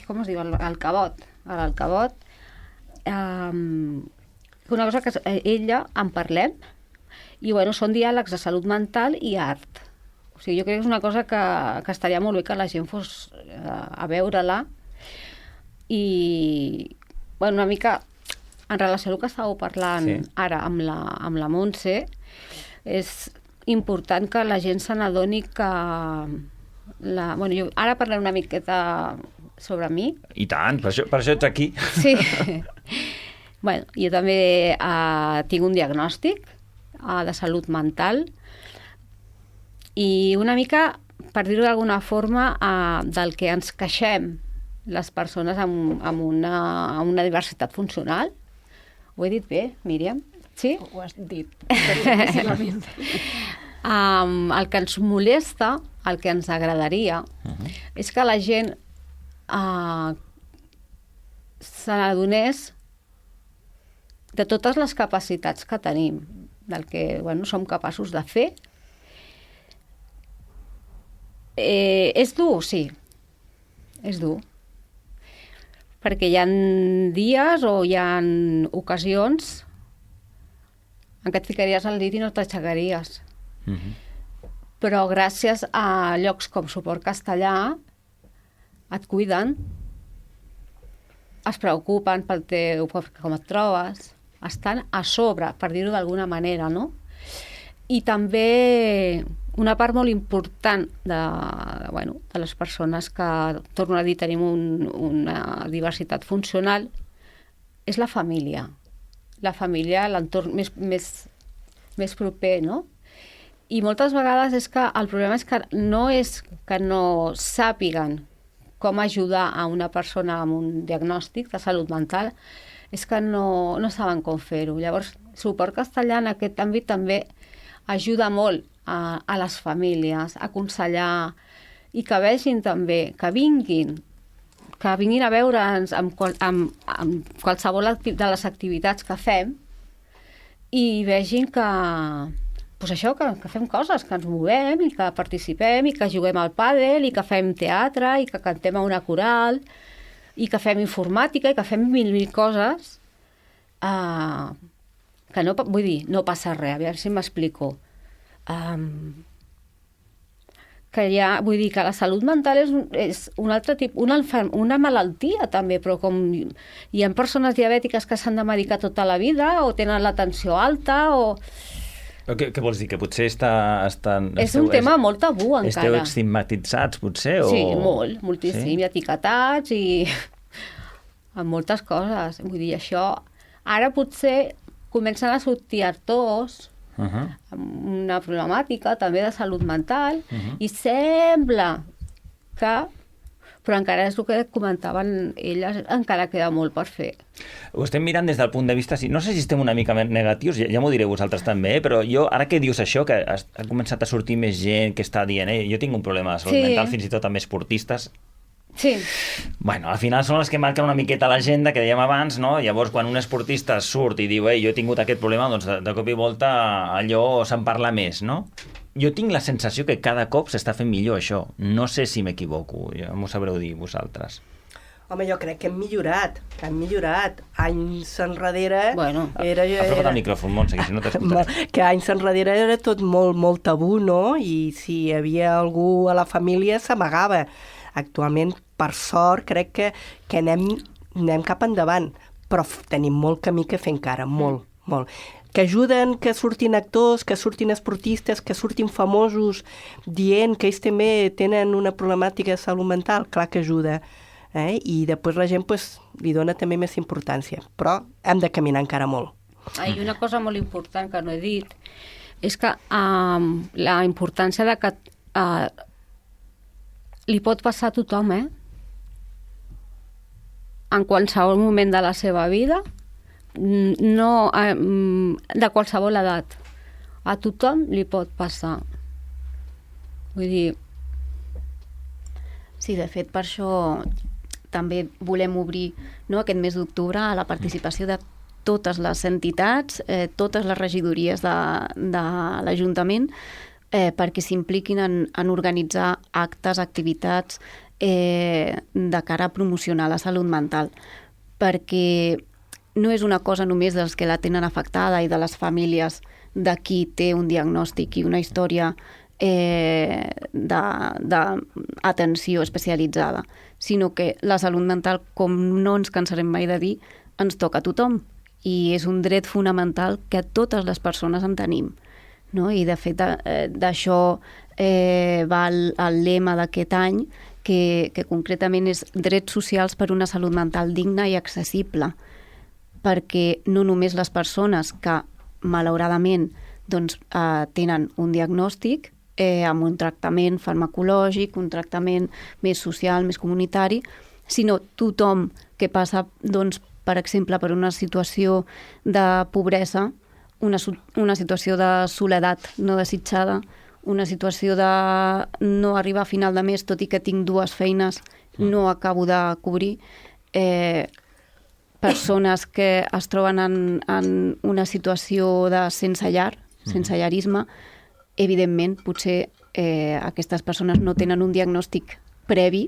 com es diu? Al Cabot. A l'Alcabot. Una cosa que ella en parlem i són diàlegs de salut mental i art. O sigui, jo crec que és una cosa que estaria molt bé que la gent fos a veure-la i una mica en relació al que estàveu parlant ara amb la Montse, és important que la gent se n'adoni que... jo ara parlaré una miqueta sobre mi. I tant, per això ets aquí. Sí. Jo també tinc un diagnòstic de salut mental i una mica, per dir-ho d'alguna forma, del que ens queixem les persones amb una diversitat funcional. Ho he dit bé, Míriam? Sí? Ho has dit. El que ens molesta, el que ens agradaria, és que la gent se n'adonés de totes les capacitats que tenim, del que som capaços de fer. És dur, sí. És dur. Perquè hi ha dies o hi ha ocasions en què et ficaries al dit i no t'aixecaries. Però gràcies a llocs com Suport Castellà et cuiden, es preocupen pel teu, com et trobes, estan a sobre, per dir-ho d'alguna manera, no? I també una part molt important de les persones que, torno a dir, tenim una diversitat funcional és la família. la família, l'entorn més proper, no? I moltes vegades el problema és que no sàpiguen com ajudar a una persona amb un diagnòstic de salut mental, és que no saben com fer-ho. Llavors, Suport Castellà en aquest àmbit també ajuda molt a les famílies, a aconsellar, i que vegin també, que vinguin a veure'ns amb qualsevol de les activitats que fem i vegin que fem coses, que ens movem i que participem i que juguem al pàdel i que fem teatre i que cantem a una coral i que fem informàtica i que fem mil coses que no, vull dir, no passa res, a veure si m'explico. Vull dir que la salut mental és un altre tipus, una malaltia també, però com hi ha persones diabètiques que s'han de medicar tota la vida o tenen la tensió alta o... Què vols dir? Que potser és un tema molt tabú encara. Esteu estigmatitzats, potser? Sí, moltíssim, i etiquetats i amb moltes coses. Vull dir, això... Ara potser comencen a sortir actors amb una problemàtica també de salut mental i sembla que... Però encara és el que comentaven elles, encara queda molt per fer. Ho estem mirant des del punt de vista... No sé si estem una mica negatius, ja m'ho direu vosaltres també, però jo, ara que dius això, que ha començat a sortir més gent que està dient jo tinc un problema de salut mental, fins i tot amb esportistes... Sí. Bueno, al final són els que marquen una miqueta l'agenda que dèiem abans, no? Llavors, quan un esportista surt i diu jo he tingut aquest problema, doncs de cop i volta allò se'n parla més, no? Jo tinc la sensació que cada cop s'està fent millor això. No sé si m'equivoco, ja m'ho sabreu dir vosaltres. Home, jo crec que hem millorat. Anys enrere... Bueno, apropa't al micròfon, Montse, que si no t'escoltaré. Que anys enrere era tot molt tabú, no? I si hi havia algú a la família s'amagava. Actualment, per sort, crec que anem cap endavant, però tenim molt camí que fer encara, molt. Que ajuden que surtin actors, que surtin esportistes, que surtin famosos, dient que ells també tenen una problemàtica de salut mental, clar que ajuda. I després la gent li dona també més importància, però hem de caminar encara molt. I una cosa molt important que no he dit és que la importància de que li pot passar a tothom, en qualsevol moment de la seva vida, no de qualsevol edat. A tothom li pot passar. Vull dir... Sí, de fet, per això també volem obrir aquest mes d'octubre a la participació de totes les entitats, totes les regidories de l'Ajuntament, perquè s'impliquin en organitzar actes, activitats de cara a promocionar la salut mental. Perquè no és una cosa només dels que la tenen afectada i de les famílies de qui té un diagnòstic i una història d'atenció especialitzada, sinó que la salut mental, com no ens cansarem mai de dir, ens toca a tothom i és un dret fonamental que totes les persones en tenim. No? I de fet d'això va el lema d'aquest any, que concretament és drets socials per una salut mental digna i accessible, perquè no només les persones que malauradament tenen un diagnòstic amb un tractament farmacològic, un tractament més social, més comunitari, sinó tothom que passa, per exemple, per una situació de pobresa, una situació de soledat no desitjada, una situació de no arribar a final de mes, tot i que tinc 2 feines, no acabo de cobrir, persones que es troben en una situació de sense llar, sense llarisme, evidentment, potser aquestes persones no tenen un diagnòstic previ,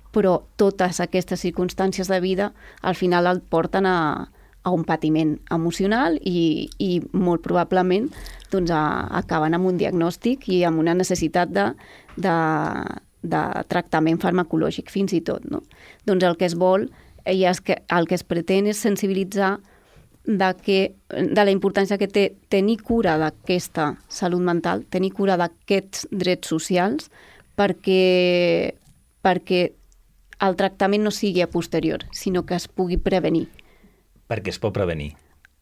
però totes aquestes circumstàncies de vida al final el porten a un patiment emocional i molt probablement acaben amb un diagnòstic i amb una necessitat de tractament farmacològic fins i tot. No? Doncs el que es vol i el que es pretén és sensibilitzar de la importància que té tenir cura d'aquesta salut mental, tenir cura d'aquests drets socials, perquè el tractament no sigui a posterior, sinó que es pugui prevenir. Perquè es pot prevenir.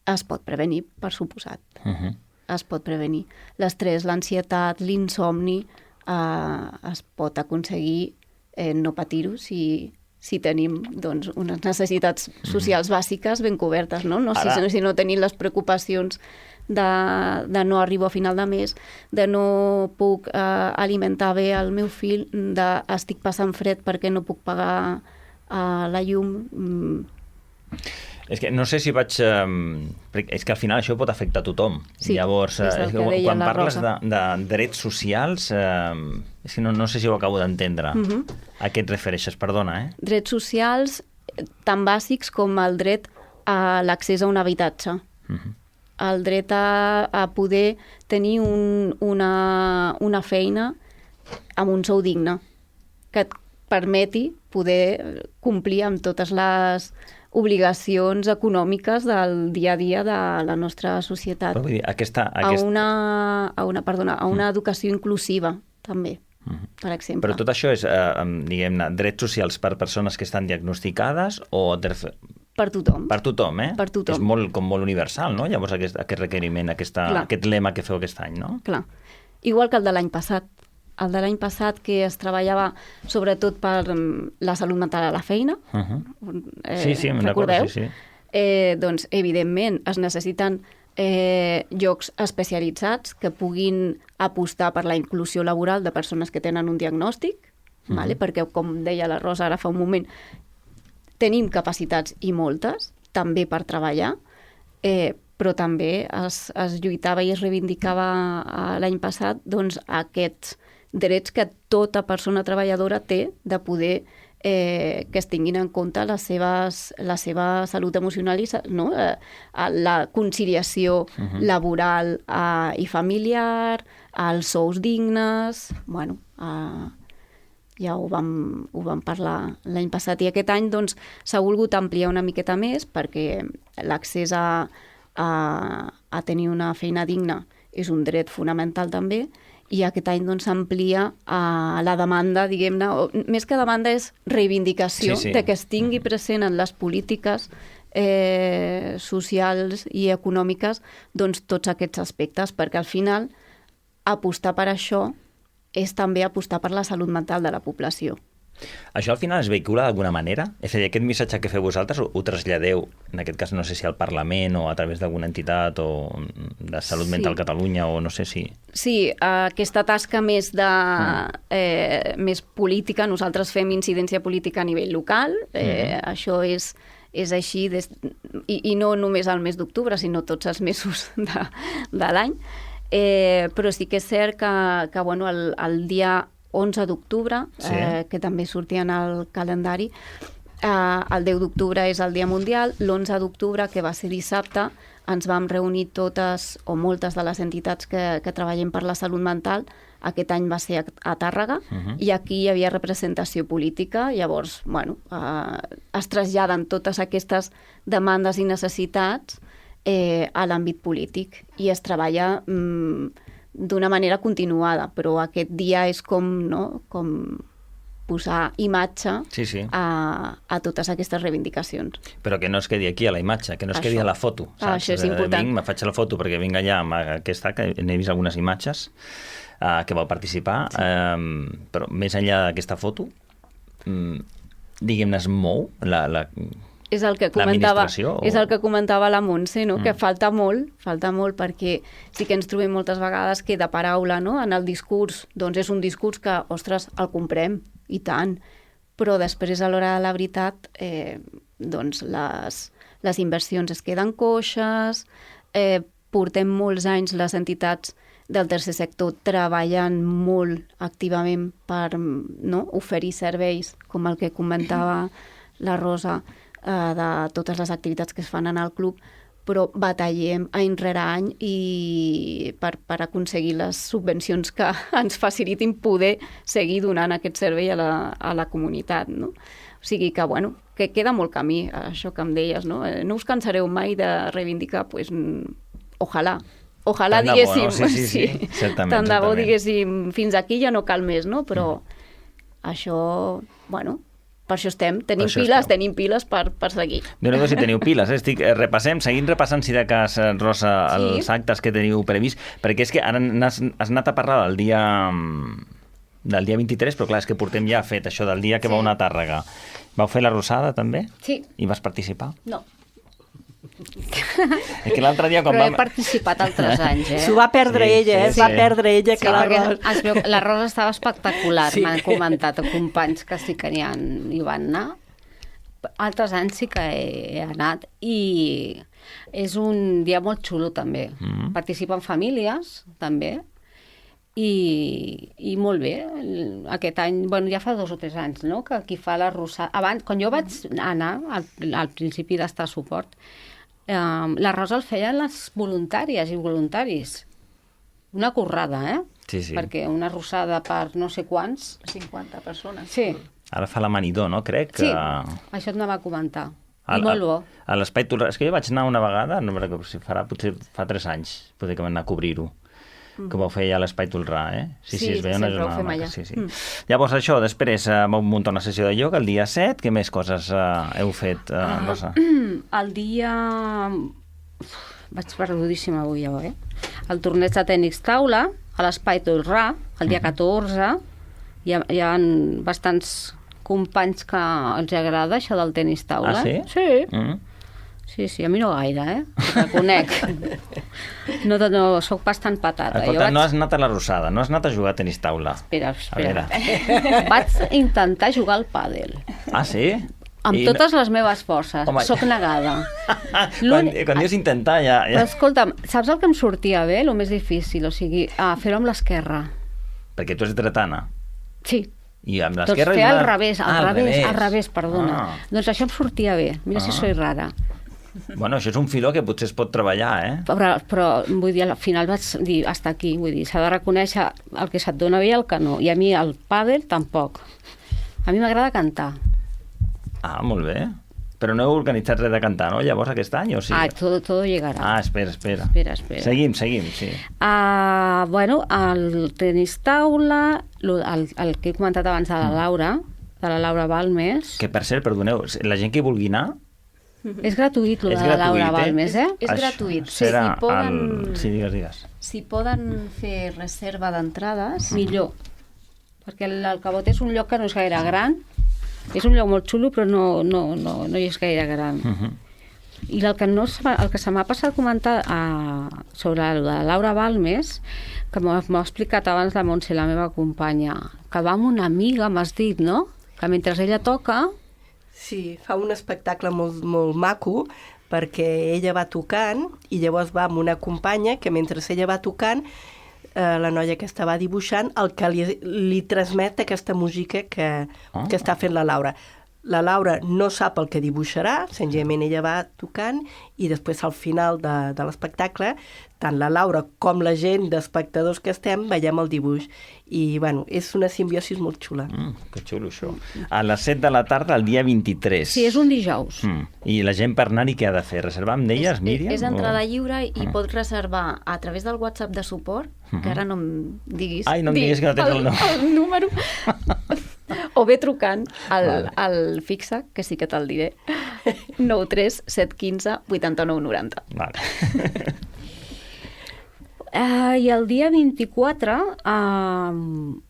es pot prevenir, per suposat. Es pot prevenir. L'estrès, l'ansietat, l'insomni, es pot aconseguir no patir-ho si tenim doncs, unes necessitats socials bàsiques ben cobertes, no? Si no tenim les preocupacions de no arribo a final de mes, de no puc alimentar bé el meu fill, estic passant fred perquè no puc pagar la llum. És que no sé si vaig... És que al final això pot afectar a tothom. Sí, llavors, quan parles de drets socials, és que no sé si ho acabo d'entendre. A què et refereixes? Perdona, Drets socials tan bàsics com el dret a l'accés a un habitatge. El dret a poder tenir una feina amb un sou digne que et permeti poder complir amb totes les obligacions econòmiques del dia a dia de la nostra societat. Però vull dir, a una educació inclusiva, també, per exemple. Però tot això és, diguem-ne, drets socials per persones que estan diagnosticades o... Per tothom. Per tothom, Per tothom. És molt universal, no? Llavors aquest requeriment, aquest lema que feu aquest any, no? Clar. Igual que el de l'any passat. El de l'any passat, que es treballava sobretot per la salut mental a la feina. Sí, recordeu? Sí. Doncs, evidentment, es necessiten llocs especialitzats que puguin apostar per la inclusió laboral de persones que tenen un diagnòstic, perquè, com deia la Rosa ara fa un moment, tenim capacitats i moltes, també per treballar, però també es lluitava i es reivindicava l'any passat doncs, aquests drets que tota persona treballadora té de poder que es tinguin en compte la seva salut emocional i la conciliació laboral i familiar, els sous dignes... Bueno, ja ho vam parlar l'any passat i aquest any doncs, s'ha volgut ampliar una miqueta més perquè l'accés a tenir una feina digna és un dret fonamental també i aquest any doncs, s'amplia la demanda, diguem-ne, més que demanda és reivindicació de que es tingui present en les polítiques socials i econòmiques doncs, tots aquests aspectes, perquè al final apostar per això és també apostar per la salut mental de la població. Això al final es vehicula d'alguna manera? És a dir, aquest missatge que feu vosaltres ho traslladeu, en aquest cas no sé si al Parlament o a través d'alguna entitat o de Salut Mental Catalunya o no sé si... Sí, aquesta tasca més política, nosaltres fem incidència política a nivell local, això és així, i no només al mes d'octubre, sinó tots els mesos de l'any. Però sí que és cert que bueno, el dia 11 d'octubre, que també sortia en el calendari, el 10 d'octubre és el Dia Mundial, l'11 d'octubre, que va ser dissabte, ens vam reunir totes o moltes de les entitats que treballem per la salut mental. Aquest any va ser a Tàrrega i aquí hi havia representació política. Llavors, bueno, es traslladen totes aquestes demandes i necessitats a l'àmbit polític i es treballa d'una manera continuada, però aquest dia és com posar imatge a totes aquestes reivindicacions. Però que no es quedi aquí a la imatge, que no es quedi a la foto. Saps? Això és important. Me faig la foto perquè vinc allà amb aquesta, que n'he vist algunes imatges que vau participar, però més enllà d'aquesta foto, diguem-ne, es mou és el que comentava la Montse, no? Que falta molt perquè sí que ens trobem moltes vegades que de paraula, no? En el discurs, doncs és un discurs que, ostres, el comprem, i tant, però després a l'hora de la veritat doncs les inversions es queden coixes, portem molts anys les entitats del tercer sector treballant molt activament per oferir serveis, com el que comentava la Rosa, de totes les activitats que es fan en el club, però batallem any rere any i per aconseguir les subvencions que ens facilitin poder seguir donant aquest servei a la comunitat, no? O sigui que, bueno, que queda molt camí, això que em deies, no? No us cansareu mai de reivindicar, doncs, ojalà, diguéssim, tant de bo, diguéssim, fins aquí ja no cal més, no? Però això, bueno, per això estem. Tenim piles per seguir. Déu-n'hi-do si teniu piles, seguim repassant si de cas, Rosa, els actes que teniu previst, perquè és que ara has anat a parlar del dia 23, però clar, és que portem ja fet això del dia que vau anar a Tàrrega. Vau fer la Rosada, també? Sí. I vas participar? No. És que l'altre dia quan Però he participat altres anys, S'ho va perdre ella, va perdre ella. Sí, perquè la Rosa estava espectacular, m'han comentat companys que sí que hi van anar. Altres anys sí que he anat i és un dia molt xulo també. Participen famílies també i molt bé. Aquest any, ja fa 2 o 3 anys, no?, que aquí fa la Rosa. Abans, quan jo vaig anar, al principi d'estar a suport, la Rosa el feien les voluntàries i voluntaris. Una currada, Sí. Perquè una rosada per no sé quants... 50 persones. Sí. Ara fa l'Amanidor, no? Crec que... Sí, això et anava a comentar. I molt bo. A l'Espai Torrà... És que jo vaig anar una vegada, no crec que potser fa 3 anys, potser que vam anar a cobrir-ho, que vau fer ja a l'Espai Tolrà, Sí, es veia una jornada. Sí. Llavors això, després vau muntar una sessió de ioga el dia 7, què més coses heu fet, Rosa? El dia... Vaig perdudíssima avui, jo, El torneig de tècnics taula, a l'Espai Tolrà, el dia 14, hi ha bastants companys que els agrada això del tenis taula. Ah, sí? Sí. Sí, a mi no gaire, ho reconec. No, soc bastant patata. Escolta, no has anat a la Rosada, no has anat a jugar a tenis taula. Espera. Vaig intentar jugar al pàdel. Ah, sí? Amb totes les meves forces. Soc negada. Quan dius intentar, ja... Però escolta'm, saps el que em sortia bé? El més difícil, o sigui, fer-ho amb l'esquerra. Perquè tu ets dretana. Sí. I amb l'esquerra... Doncs fer al revés, perdona. Doncs això em sortia bé. Mira si soy rara. Bueno, això és un filó que potser es pot treballar, Però vull dir, al final vaig dir, hasta aquí, vull dir, s'ha de reconèixer el que se't dona bé i el que no. I a mi el pàdel tampoc. A mi m'agrada cantar. Ah, molt bé. Però no heu organitzat res de cantar, no? Llavors aquest any, o sí? Todo llegarà. Espera. Seguim, sí. El tenis taula, el que he comentat abans de la Laura Balmes. Que, per cert, perdoneu, la gent que vulgui anar... És gratuït, de la Laura Balmes, És gratuït. Sí, digues. Si poden fer reserva d'entrades... Millor. Perquè el Cabot és un lloc que no és gaire gran, és un lloc molt xulo, però no hi és gaire gran. I el que se m'ha passat a comentar sobre la Laura Balmes, que m'ho ha explicat abans la Montse, la meva companya, que va amb una amiga, m'has dit, no?, que mentre ella toca... Sí, fa un espectacle molt, molt maco, perquè ella va tocant i llavors va amb una companya que mentre ella va tocant, la noia que estava dibuixant, el que li transmet aquesta música que està fent la Laura. La Laura no sap el que dibuixarà, senzillament ella va tocant i després al final de l'espectacle, tant la Laura com la gent d'espectadors que estem veiem el dibuix. I, és una simbiosi molt xula. Que xulo, això. A les 7 de la tarda, el dia 23. Sí, és un dijous. I la gent per anar-hi què ha de fer? Reservar amb elles, Míriam? És entrada lliure i pots reservar a través del WhatsApp de suport, que ara no em diguis... Ai, no em diguis que no tens el número. O bé trucant al fixe, que sí que te'l diré, 93 715 89 90. Vale. I el dia 24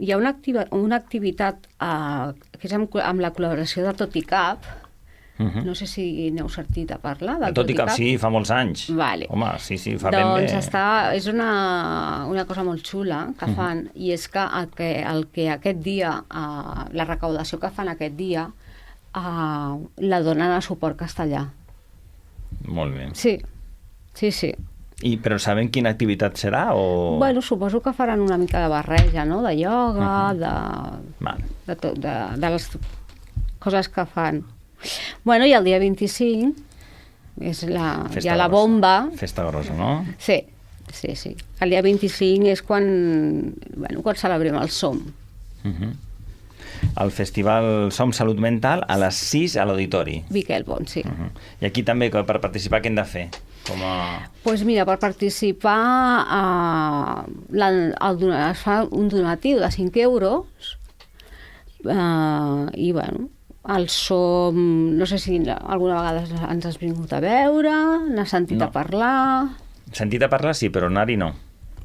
hi ha una activitat que és amb la col·laboració de Tot i Cap. No sé si n'heu sentit a parlar del Tot i Cap. Sí, fa molts anys. Vale. Home, sí, fa ben bé. Doncs és una cosa molt xula que fan, i és que el que aquest dia, la recaudació que fan aquest dia, la donen a Suport Castellà. Molt bé. Sí. Però saben quina activitat serà? Suposo que faran una mica de barreja, no?, de ioga, de les coses que fan. I el dia 25 és la bomba. Festa grossa, no? Sí. El dia 25 és quan celebrem el SOM. El festival Som Salut Mental a les 6 a l'Auditori. Miquel Bon, sí. I aquí també, per participar, què hem de fer? Doncs mira, per participar es fa un donatiu de 5 euros i el SOM, no sé si alguna vegada ens has vingut a veure, n'has sentit a parlar... Sentit a parlar sí, però anar-hi no.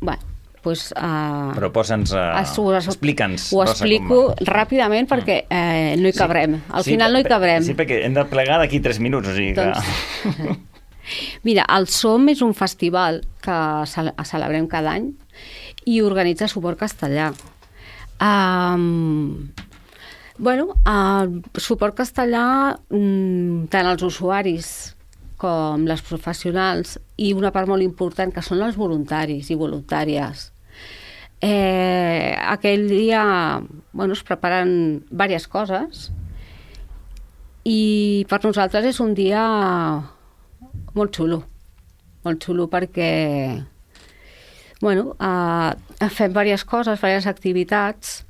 Bé, doncs... Però posa'ns... Explica'ns. Ho explico ràpidament perquè no hi cabrem. Al final no hi cabrem. Sí, perquè hem de plegar d'aquí 3 minuts, o sigui que... Mira, el SOM és un festival que celebrem cada any i organitza Suport Castellà. El Suport Castellà, tant els usuaris com les professionals i una part molt important que són els voluntaris i voluntàries. Aquell dia es preparen diverses coses i per nosaltres és un dia molt xulo perquè fem diverses coses, diverses activitats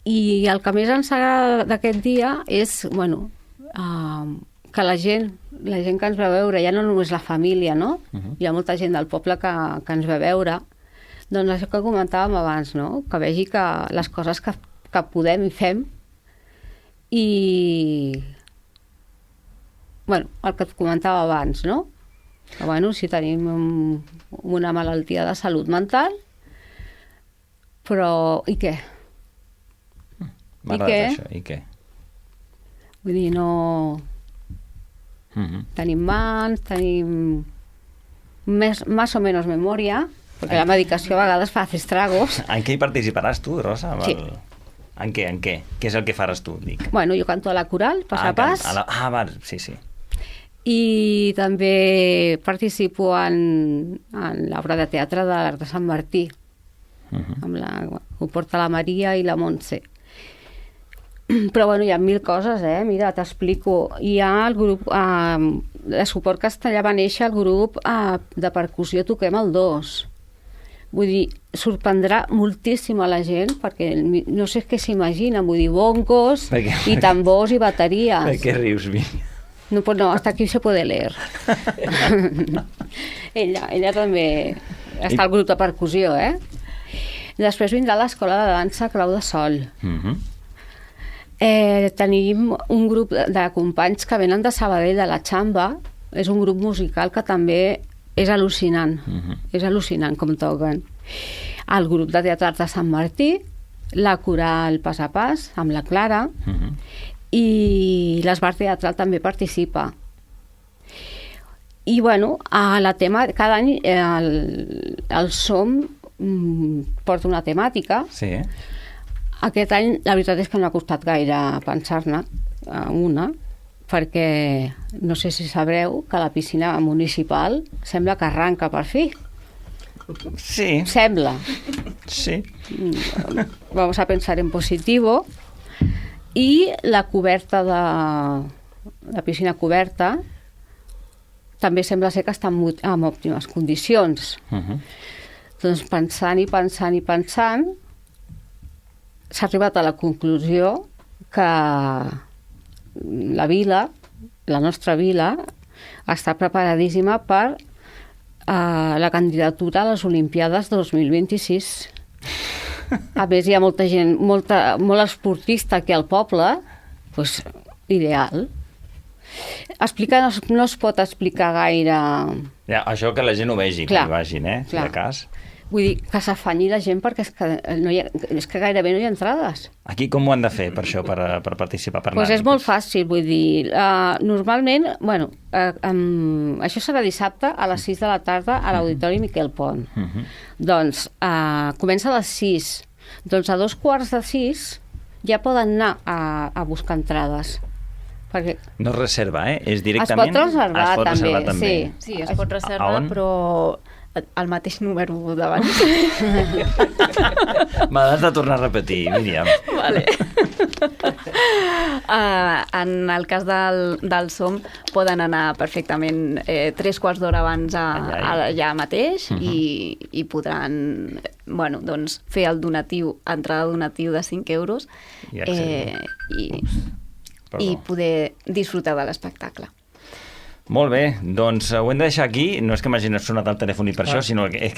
i el que més ens agrada d'aquest dia és que la gent que ens ve a veure, ja no només la família, no? Hi ha molta gent del poble que ens ve a veure, doncs això que comentàvem abans, no? Que vegi que les coses que podem i fem i el que et comentava abans, no? Que, si tenim una malaltia de salut mental, però i què? M'agrada això, i què? Vull dir, no... Tenim mans, tenim més o menys memòria, perquè la medicació a vegades fa estragos. En què hi participaràs tu, Rosa? Sí. En què? Què és el que faràs tu, dic? Jo canto a la coral, pas a pas. Sí. I també participo en l'obra de teatre de l'Art de Sant Martí, ho porta la Maria i la Montse. Però hi ha 1000 coses, mira, t'explico. Hi ha el grup de Suport Castellà, va néixer el grup de percussió Toquem el 2. Vull dir, sorprendrà moltíssim a la gent, perquè no sé què s'imagina, vull dir, bongos i tambors i bateries. Per què rius, Vínia? No, hasta aquí se puede leer. ella també està al grup de percussió, Després vindrà l'escola de dansa Clau de Sol. Tenim un grup de companys que venen de Sabadell, de la Xamba. És un grup musical que també és al·lucinant. És al·lucinant com toquen. El grup de teatre de Sant Martí, la coral Pas a Pas, amb la Clara, i l'Esbar Teatral també participa. I cada any el SOM porta una temàtica. Sí. Aquest any la veritat és que no ha costat gaire pensar-ne una, perquè no sé si sabreu que la piscina municipal sembla que arranca per fi. Sí. Sembla. Sí. Vamos a pensar en positivo. I la coberta la piscina coberta també sembla ser que està en òptimes condicions. Doncs pensant s'ha arribat a la conclusió que la vila, la nostra vila, està preparadíssima per la candidatura a les Olimpiades 2026. A més, hi ha molta gent, molt esportista aquí al poble, doncs ideal. Explicar no es pot explicar gaire... Ja, això que la gent ho vegi, que hi vagin, si de cas. Vull dir, que s'afanyi la gent perquè és que gairebé no hi ha entrades. Aquí com ho han de fer, per això, per participar? Doncs és molt fàcil, vull dir, normalment, això serà dissabte a les 6 de la tarda a l'Auditori Miquel Pont. Doncs comença a les 6. Doncs a 2:15 ja poden anar a buscar entrades. Perquè... No es reserva, És directament... Es pot reservar també. Sí, es pot reservar, però el mateix número d'abans. M'has de tornar a repetir, Míriam. Vale. En el cas del SOM poden anar perfectament 3/4 d'hora abans allà mateix i podran fer el donatiu, entrada donatiu de 5 euros i poder disfrutar de l'espectacle. Molt bé, doncs ho hem de deixar aquí. No és que m'hagi sonat el telèfon i per això, sinó que és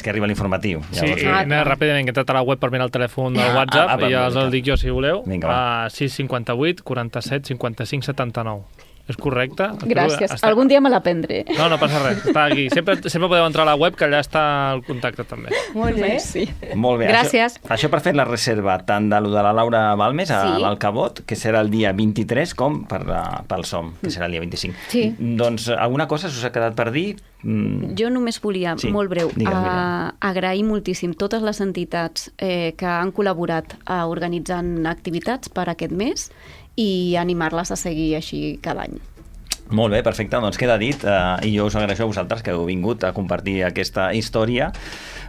que arriba l'informatiu. Sí, ràpidament, que he entrat a la web per mirar el telèfon del WhatsApp i els el dic jo, si voleu. 658 47 55 79. És correcte? Gràcies. Algun dia me l'aprendré. No passa res. Està aquí. Sempre podeu entrar a la web, que allà està el contacte també. Molt bé. Sí. Molt bé. Gràcies. Això per fer la reserva tant de lo de la Laura Balmes al Cabot, que serà el dia 23, com pel SOM, que serà el dia 25. Sí. Doncs alguna cosa us ha quedat per dir? Jo només volia, molt breu, agrair moltíssim totes les entitats que han col·laborat organitzant activitats per aquest mes i animar-les a seguir així cada any. Molt bé, perfecte, doncs queda dit i jo us agraeixo a vosaltres que heu vingut a compartir aquesta història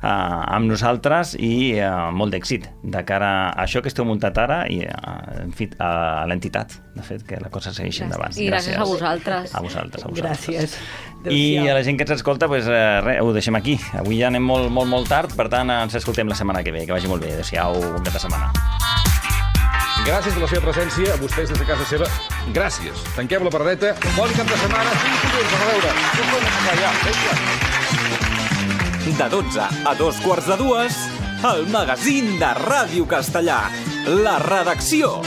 amb nosaltres i molt d'èxit de cara a això que esteu muntat ara i en fi, a l'entitat, de fet, que la cosa segueixi endavant. I gràcies a vosaltres. A vosaltres. Gràcies. I a la gent que ens escolta, res, ho deixem aquí. Avui ja anem molt tard, per tant ens escoltem la setmana que ve. Que vagi molt bé. Adéu-siau, bon cap de setmana. Gràcies per la seva presència, a vostès des de casa seva. Gràcies. Tanquem la paradeta. Bon cap de setmana. A veure. De 12 a 2:15, el magazín de Ràdio Castellà. La redacció.